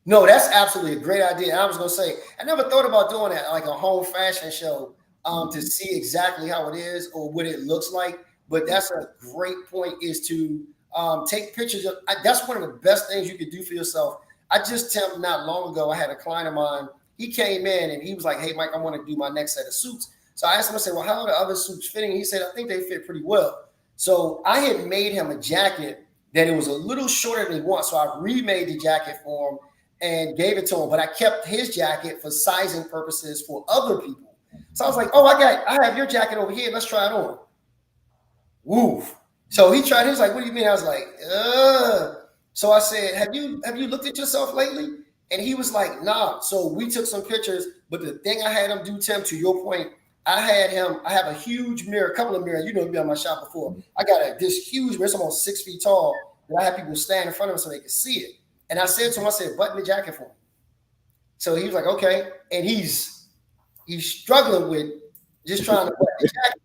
No, that's absolutely a great idea. And I was gonna say, I never thought about doing that, like a home fashion show, to see exactly how it is or what it looks like. But that's a great point, is to take pictures of. That's one of the best things you could do for yourself. I just not long ago, I had a client of mine. He came in and he was like, "Hey, Mike, I want to do my next set of suits." So I asked him, I said, "Well, how are the other suits fitting?" He said, "I think they fit pretty well." So I had made him a jacket that it was a little shorter than he wants. So I remade the jacket for him and gave it to him. But I kept his jacket for sizing purposes for other people. So I was like, "Oh, I have your jacket over here. Let's try it on." Woof. So he tried. He was like, "What do you mean?" I was like, "Ugh." So I said, "Have you looked at yourself lately?" And he was like, "Nah." So we took some pictures. But the thing I had him do, Tim, to your point, I have a huge mirror, a couple of mirrors. You know, me on my shop before. I got this huge mirror, it's almost 6 feet tall, that I have people stand in front of him so they can see it. And I said to him, I said, "Button the jacket for me." So he was like, "Okay." And he's struggling with just trying to button the jacket.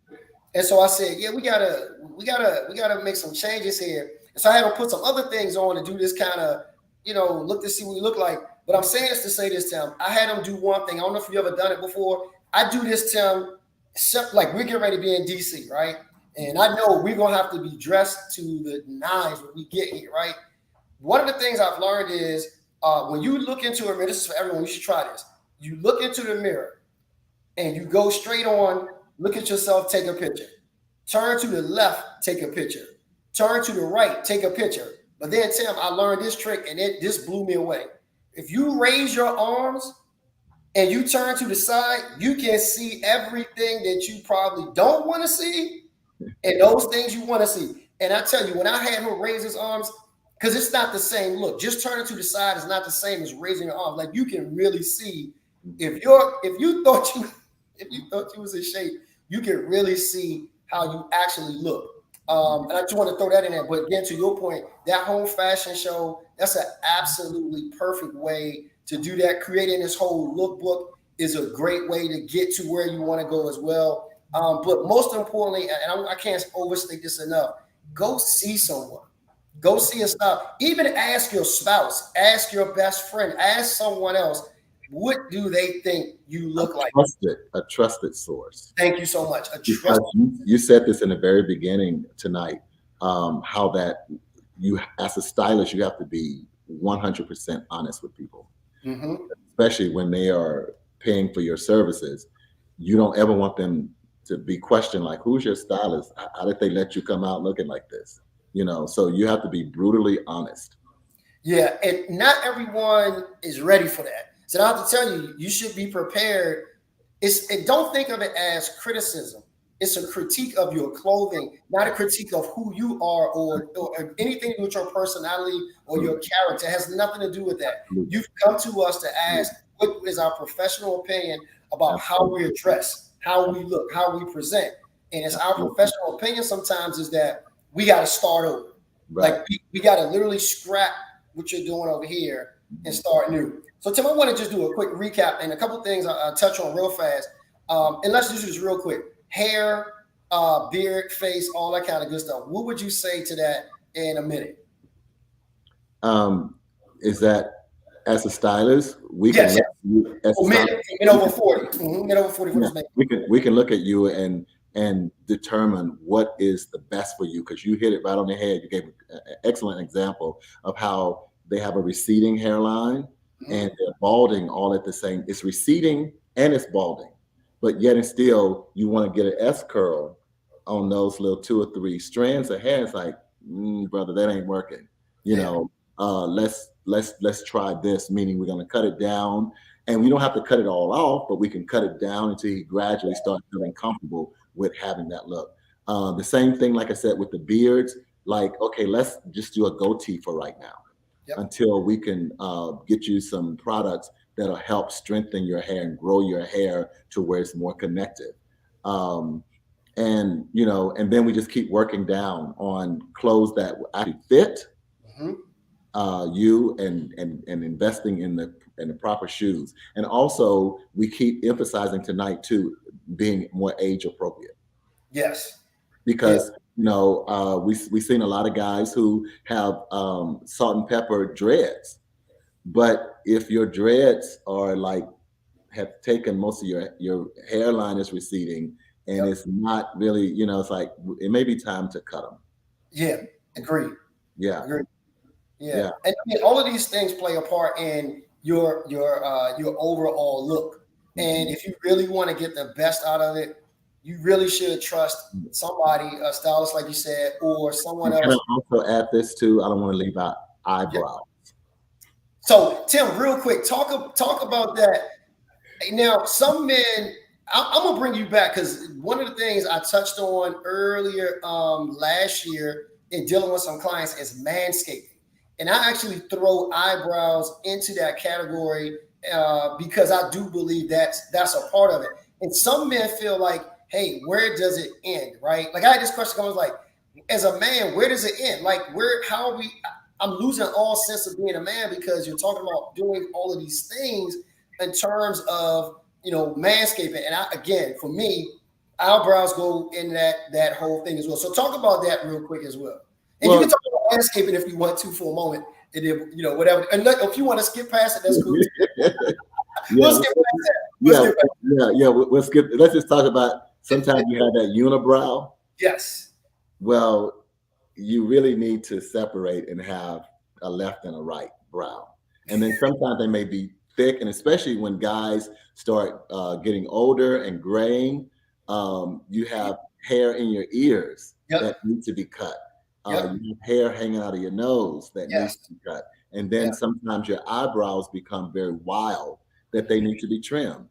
And so I said, "Yeah, we gotta make some changes here." And so I had him put some other things on to do this kind of, you know, look to see what we look like. But I'm saying this to say this, Tim. I had him do one thing. I don't know if you ever done it before. I do this, Tim, like we're getting ready to be in DC, right? And I know we're gonna have to be dressed to the nines when we get here, right? One of the things I've learned is when you look into a mirror, this is for everyone, you should try this. You look into the mirror and you go straight on, look at yourself, take a picture. Turn to the left, take a picture. Turn to the right, take a picture. But then, Tim, I learned this trick and this blew me away. If you raise your arms and you turn to the side, you can see everything that you probably don't want to see and those things you want to see. And I tell you, when I had him raise his arms, because it's not the same look. Just turning to the side is not the same as raising your arms. Like you can really see if you thought you was in shape, you can really see how you actually look. And I just want to throw that in there. But again, to your point, that home fashion show, that's an absolutely perfect way to do that. Creating this whole lookbook is a great way to get to where you want to go as well. But most importantly, and I can't overstate this enough, go see someone. Go see a stylist. Even ask your spouse, ask your best friend, ask someone else, what do they think you look like? A trusted source. Thank you so much. You said this in the very beginning tonight, how that you, as a stylist, you have to be 100% honest with people, especially when they are paying for your services. You don't ever want them to be questioned like, who's your stylist? How did they let you come out looking like this? So you have to be brutally honest. Yeah, and not everyone is ready for that. So I have to tell you, you should be prepared. And don't think of it as criticism. It's a critique of your clothing, not a critique of who you are or anything with your personality or your character. It has nothing to do with that. You've come to us to ask what is our professional opinion about how we dress, how we look, how we present. And it's our professional opinion sometimes is that we got to start over. Right. Like we got to literally scrap what you're doing over here and start new. So Tim, I want to just do a quick recap and a couple things I'll touch on real fast. And let's just do this real quick. Hair, beard, face, all that kind of good stuff. What would you say to that in a minute? Is that as a stylist, we can look at you as men over 40. Men over 40. We can look at you and determine what is the best for you, because you hit it right on the head. You gave an excellent example of how they have a receding hairline and they're balding all at the same. It's receding and it's balding, but yet and still you want to get an S curl on those little 2 or 3 strands of hair. It's like, brother, that ain't working. Let's try this, meaning we're going to cut it down, and we don't have to cut it all off, but we can cut it down until he gradually starts feeling comfortable with having that look. The same thing, like I said, with the beards, like, okay, let's just do a goatee for right now until we can get you some products that'll help strengthen your hair and grow your hair to where it's more connected. And then we just keep working down on clothes that actually fit you and investing in the proper shoes. And also we keep emphasizing tonight too, being more age appropriate. Yes. Because we've seen a lot of guys who have salt and pepper dreads, but if your dreads are have taken most of your hairline is receding and it's not really, it's like it may be time to cut them. Yeah, agreed. Yeah. Agreed. Yeah. And I mean, all of these things play a part in your overall look. And if you really want to get the best out of it, you really should trust somebody, a stylist, like you said, or someone else. Can I also add this too? I don't want to leave out eyebrows. So Tim, real quick, talk about that. Now, some men, I'm gonna bring you back because one of the things I touched on earlier last year in dealing with some clients is manscaping. And I actually throw eyebrows into that category because I do believe that's a part of it. And some men feel like, hey, where does it end, right? Like I had this question, I was like, as a man, where does it end? Like I'm losing all sense of being a man because you're talking about doing all of these things in terms of, manscaping. And again, for me, eyebrows go in that whole thing as well. So talk about that real quick as well. And you can talk about manscaping if you want to for a moment, and then, whatever. And if you want to skip past it, that's cool. We'll skip past that. We'll skip. Let's just talk about sometimes you have that unibrow. Yes. Well, you really need to separate and have a left and a right brow. And then sometimes they may be thick, and especially when guys start getting older and graying, you have hair in your ears that Yep. needs to be cut. Yep. You have hair hanging out of your nose that needs Yes. to be cut. And Yeah. then sometimes your eyebrows become very wild that they need to be trimmed,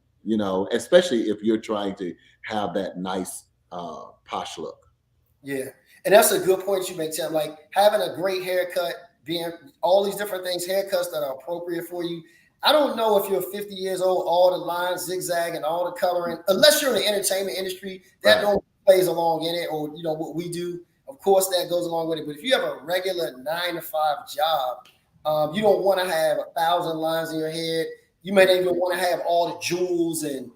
especially if you're trying to have that nice posh look. Yeah. And that's a good point you make, Tim. Like having a great haircut, being all these different things, haircuts that are appropriate for you. I don't know if you're 50 years old, all the lines zigzag and all the coloring, unless you're in the entertainment industry, that Right. don't plays along in it, or what we do. Of course, that goes along with it. But if you have a regular 9 to 5 job, you don't want to have 1,000 lines in your head. You may not even want to have all the jewels and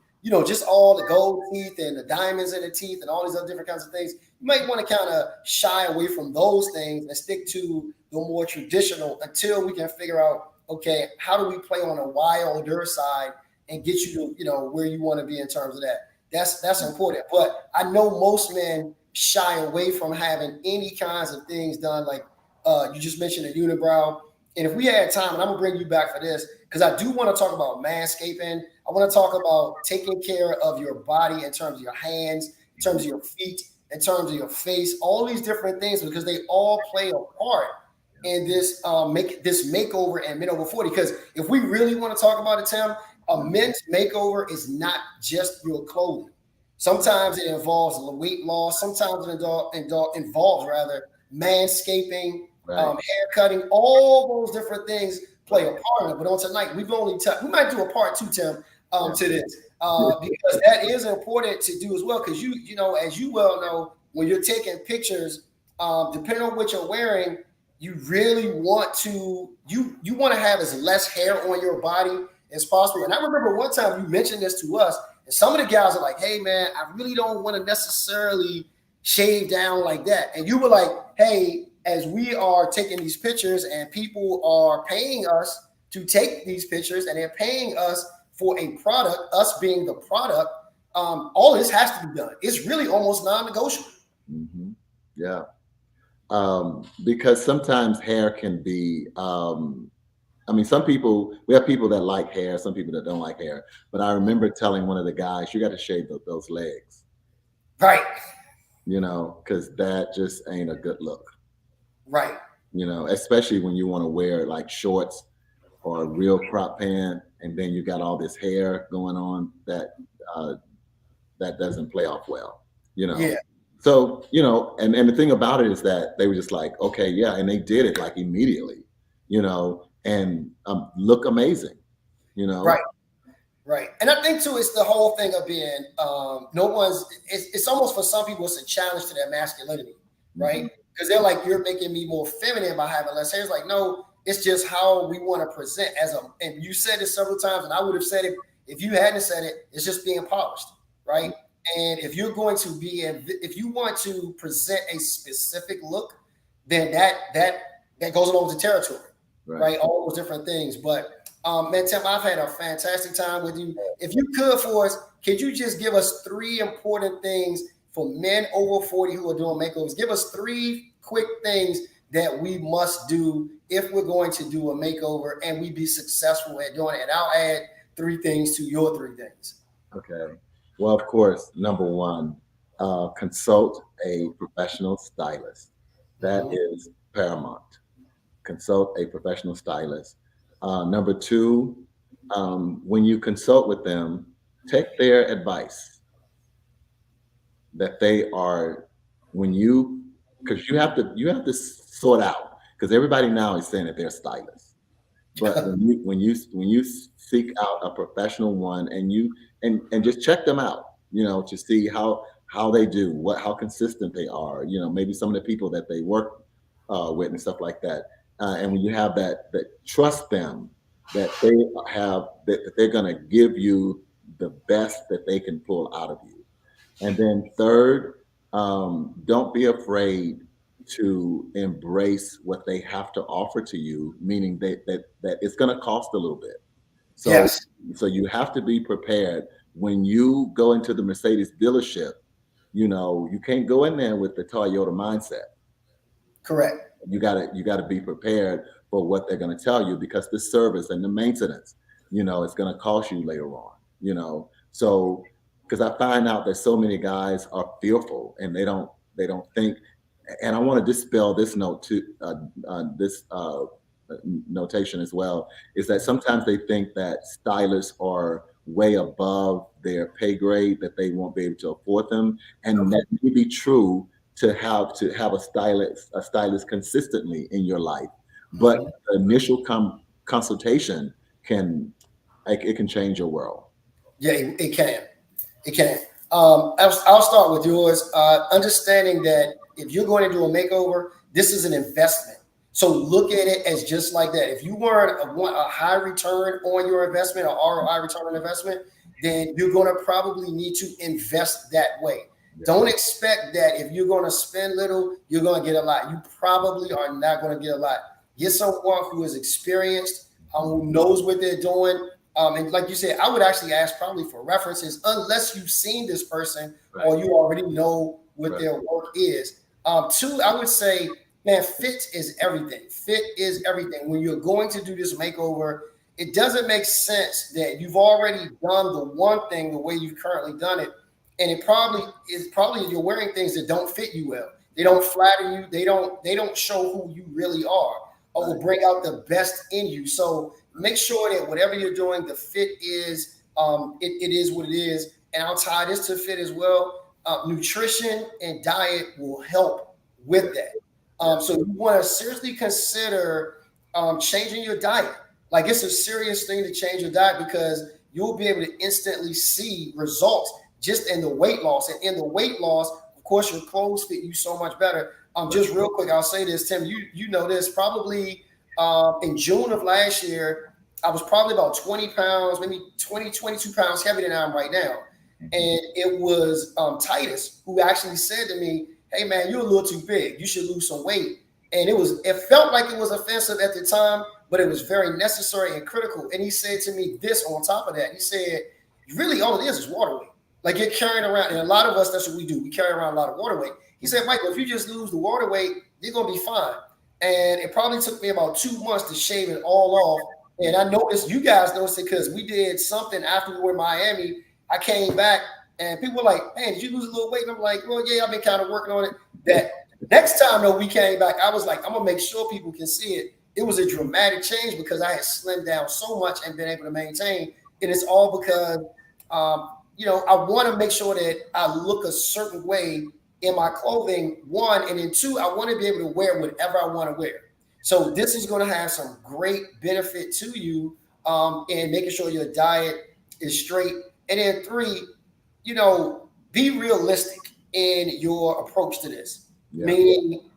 just all the gold teeth and the diamonds in the teeth and all these other different kinds of things. You might want to kind of shy away from those things and stick to the more traditional until we can figure out, okay, how do we play on a wilder side and get you to, where you want to be in terms of that. That's important. But I know most men shy away from having any kinds of things done. Like you just mentioned a unibrow. And if we had time, and I'm gonna bring you back for this, because I do want to talk about manscaping. I want to talk about taking care of your body in terms of your hands, in terms of your feet, in terms of your face, all these different things, because they all play a part in this this makeover and men over 40. Because if we really want to talk about it, Tim, a men's makeover is not just your clothing. Sometimes it involves weight loss. Sometimes it involves manscaping, Right. hair cutting. All those different things play a part in it. But on tonight, we might do a part 2, Tim, to this, because that is important to do as well. Because as you well know, when you're taking pictures, depending on what you're wearing, you really want to have as less hair on your body as possible. And I remember one time you mentioned this to us, and some of the guys are like, "Hey man, I really don't want to necessarily shave down like that." And you were like, "Hey, as we are taking these pictures and people are paying us to take these pictures and they're paying us for a product, us being the product, all this has to be done. It's really almost non-negotiable." Mm-hmm. Yeah. Because sometimes hair can be, we have people that like hair, some people that don't like hair. But I remember telling one of the guys, you got to shave those legs, Right. Because that just ain't a good look, Right. Especially when you want to wear like shorts or a real crop pant, and then you got all this hair going on that doesn't play off well, Yeah. So, and the thing about it is that they were just like, okay, yeah. And they did it like immediately, and look amazing, Right. Right. And I think too, it's the whole thing of being, it's almost for some people, it's a challenge to their masculinity, right? Because they're like, you're making me more feminine by having less hair. It's like, no, it's just how we want to present and you said it several times, and I would have said it if you hadn't said it, it's just being polished, right? And if you're going to if you want to present a specific look, then that goes along with the territory, right? All those different things. But man, Tim, I've had a fantastic time with you. If you could for us, could you just give us 3 important things for men over 40 who are doing makeovers? Give us 3 quick things that we must do if we're going to do a makeover and we be successful at doing it. And I'll add 3 things to your 3 things. Okay. Well, of course, number 1, consult a professional stylist. That is paramount. Consult a professional stylist. Number 2, when you consult with them, take their advice. That they are, because you have to sort out, because everybody now is saying that they're stylists. But when you seek out a professional one and just check them out, to see how they do, how consistent they are, maybe some of the people that they work with and stuff like that. And when you have that trust them, that they're going to give you the best that they can pull out of you. And then 3rd, don't be afraid to embrace what they have to offer to you, meaning that it's going to cost a little bit. So, yes. So you have to be prepared when you go into the Mercedes dealership. You can't go in there with the Toyota mindset. Correct. You gotta be prepared for what they're going to tell you, because the service and the maintenance, you know, it's going to cost you later on, you know. So because I find out that so many guys are fearful and they don't think. And I want to dispel this note to this notation as well, is that sometimes they think that stylists are way above their pay grade, that they won't be able to afford them, and that may be true to have a stylist consistently in your life, but the initial consultation can, like, it can change your world. Yeah, it can. It can. I'll start with yours. Understanding that if you're going to do a makeover, this is an investment. So look at it as just like that. If you want a high return on your investment, or ROI, return on investment, then you're going to probably need to invest that way. Yeah. Don't expect that if you're going to spend little, you're going to get a lot. You probably are not going to get a lot. Get someone who is experienced, who knows what they're doing. And like you said, I would actually ask probably for references, unless you've seen this person, right, or you already know what, right, their work is. Two, I would say, man, fit is everything. Fit is everything. When you're going to do this makeover, it doesn't make sense that you've already done the one thing the way you've currently done it. And it probably you're wearing things that don't fit you well. They don't flatter you. They don't show who you really are, or will bring out the best in you. So make sure that whatever you're doing, the fit is, it is what it is. And I'll tie this to fit as well. Nutrition and diet will help with that. So you want to seriously consider changing your diet. Like, it's a serious thing to change your diet, because you'll be able to instantly see results just in the weight loss. And in the weight loss, of course, your clothes fit you so much better. Just real quick, I'll say this, Tim, you know this, probably in June of last year, I was probably about 20 pounds, maybe 20, 22 pounds heavier than I am right now. And it was Titus who actually said to me, hey man, you're a little too big. You should lose some weight. And it felt like it was offensive at the time, but it was very necessary and critical. And he said to me this on top of that. He said, really all it is water weight. Like, you're carrying around, and a lot of us, that's what we do. We carry around a lot of water weight. He said, Michael, if you just lose the water weight, you're going to be fine. And it probably took me about 2 months to shave it all off. And I noticed, you guys noticed it, because we did something after we were in Miami. I came back and people were like, man, did you lose a little weight? And I'm like, well, yeah, I've been kind of working on it. That next time though we came back, I was like, I'm gonna make sure people can see it. It was a dramatic change, because I had slimmed down so much and been able to maintain. And it's all because, you know, I want to make sure that I look a certain way in my clothing, one, and then two, I want to be able to wear whatever I want to wear. So this is going to have some great benefit to you, in making sure your diet is straight. And then three, you know, be realistic in your approach to this. Yeah. Meaning,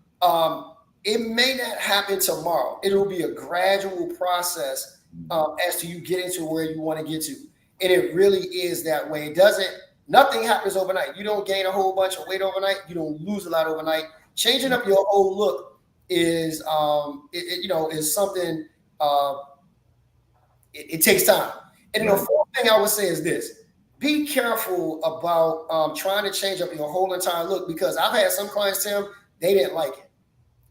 it may not happen tomorrow. It'll be a gradual process as to you getting to where you want to get to. And it really is that way. Nothing happens overnight. You don't gain a whole bunch of weight overnight. You don't lose a lot overnight. Changing up your whole look is, is something, it takes time. And the fourth thing I would say is this: be careful about trying to change up your whole entire look, because I've had some clients, Tim, they didn't like it.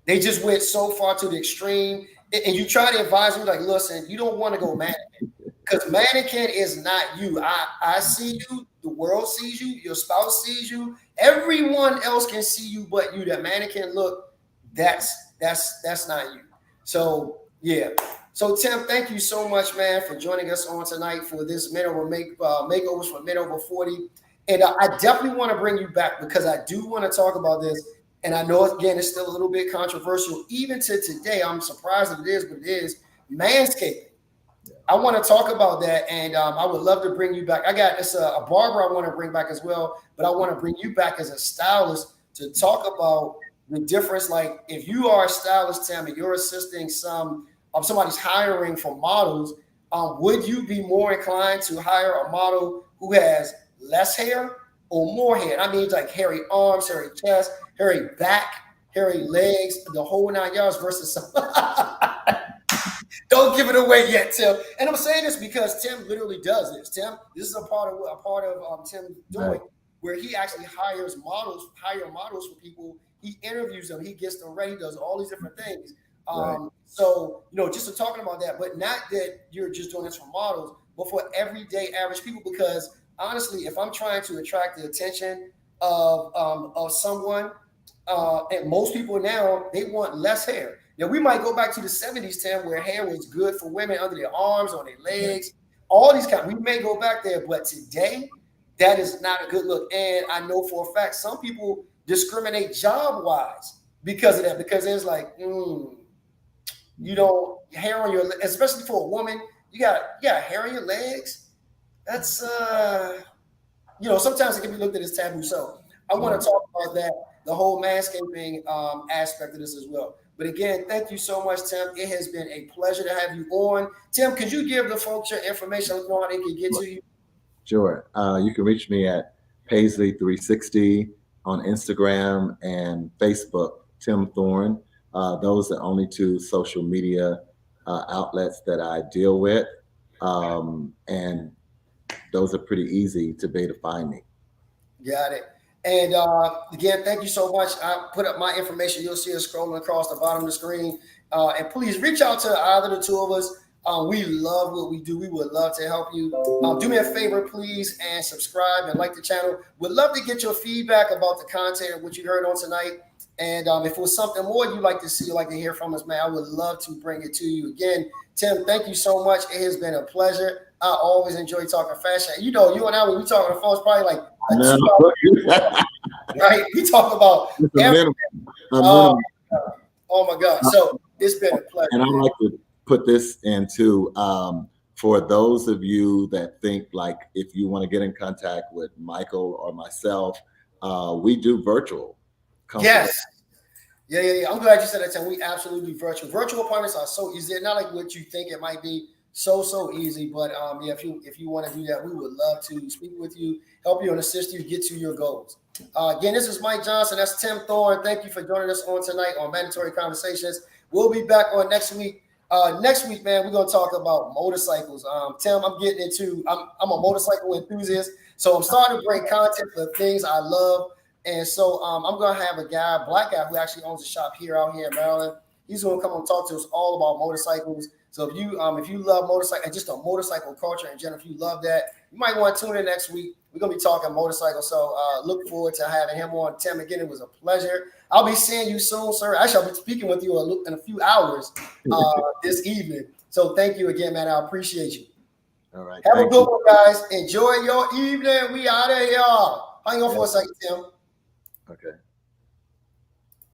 They just went so far to the extreme. And you try to advise them, like, listen, you don't want to go mannequin, because mannequin is not you. I see you. The world sees you. Your spouse sees you. Everyone else can see you but you. That mannequin look, that's not you. So, yeah. So, Tim, thank you so much, man, for joining us on tonight for this makeovers for men over 40. And I definitely want to bring you back, because I do want to talk about this. And I know, again, it's still a little bit controversial. Even to today, I'm surprised that it is, but it is Manscaping. I want to talk about that, and I would love to bring you back. I got a barber I want to bring back as well, but I want to bring you back as a stylist to talk about the difference. Like, if you are a stylist, Tim, and you're assisting somebody's hiring for models, would you be more inclined to hire a model who has less hair or more hair? I mean, like hairy arms, hairy chest, hairy back, hairy legs, the whole 9 yards, versus Don't give it away yet, Tim. And I'm saying this because Tim literally does this. Tim, this is a part of Tim doing, where he actually hires models for people. He interviews them. He gets them ready. Does all these different things. So, just to talking about that, but not that you're just doing this for models, but for everyday average people, because honestly, if I'm trying to attract the attention of someone, and most people now, they want less hair. Now, we might go back to the 70s, Tim, where hair was good for women under their arms, on their legs, all these kind. We may go back there, but today, that is not a good look. And I know for a fact, some people discriminate job-wise because of that, because it's like, hair on your, especially for a woman, you got hair on your legs. That's sometimes it can be looked at as taboo. So I want to talk about that, the whole manscaping aspect of this as well. But again, thank you so much, Tim. It has been a pleasure to have you on. Tim, could you give the folks your information on how they can get to you? Sure. You can reach me at Paisley360 on Instagram and Facebook, Tim Thorn. Those are only two social media outlets that I deal with. And those are pretty easy to be able to find me. Got it. And again, thank you so much. I put up my information. You'll see it scrolling across the bottom of the screen. And please reach out to either the two of us. We love what we do. We would love to help you. Do me a favor, please, and subscribe and like the channel. We'd love to get your feedback about the content of what you heard on tonight. And if it was something more you'd like to see, like to hear from us, man, I would love to bring it to you. Again, Tim, thank you so much. It has been a pleasure. I always enjoy talking fashion. You and I, when we talk on the phone, it's probably like a 2 hour, right? We talk about everything. Oh my God. So it's been a pleasure. And I like to put this in too, for those of you that think like, if you want to get in contact with Michael or myself, we do virtual. Yes. Yeah. I'm glad you said that, Tim. We absolutely do virtual. Virtual appointments are so easy. They're not like what you think it might be. So easy. But if you want to do that, we would love to speak with you, help you, and assist you get to your goals. Again, this is Mike Johnson. That's Tim Thorn. Thank you for joining us on tonight on Mandatory Conversations. We'll be back on next week. Next week, man, we're gonna talk about motorcycles. Tim, I'm a motorcycle enthusiast, so I'm starting to bring content for things I love. And so I'm gonna have a black guy who actually owns a shop out here in Maryland. He's gonna come and talk to us all about motorcycles. So if you love motorcycle and just a motorcycle culture in general, if you love that, you might want to tune in next week. We're gonna be talking motorcycles. So look forward to having him on. Tim, again, it was a pleasure. I'll be seeing you soon, sir. Actually, I'll be speaking with you in a few hours this evening. So thank you again, man. I appreciate you. All right. Have a good one, guys. Enjoy your evening. We out of here. Hang on for a second, Tim. Okay.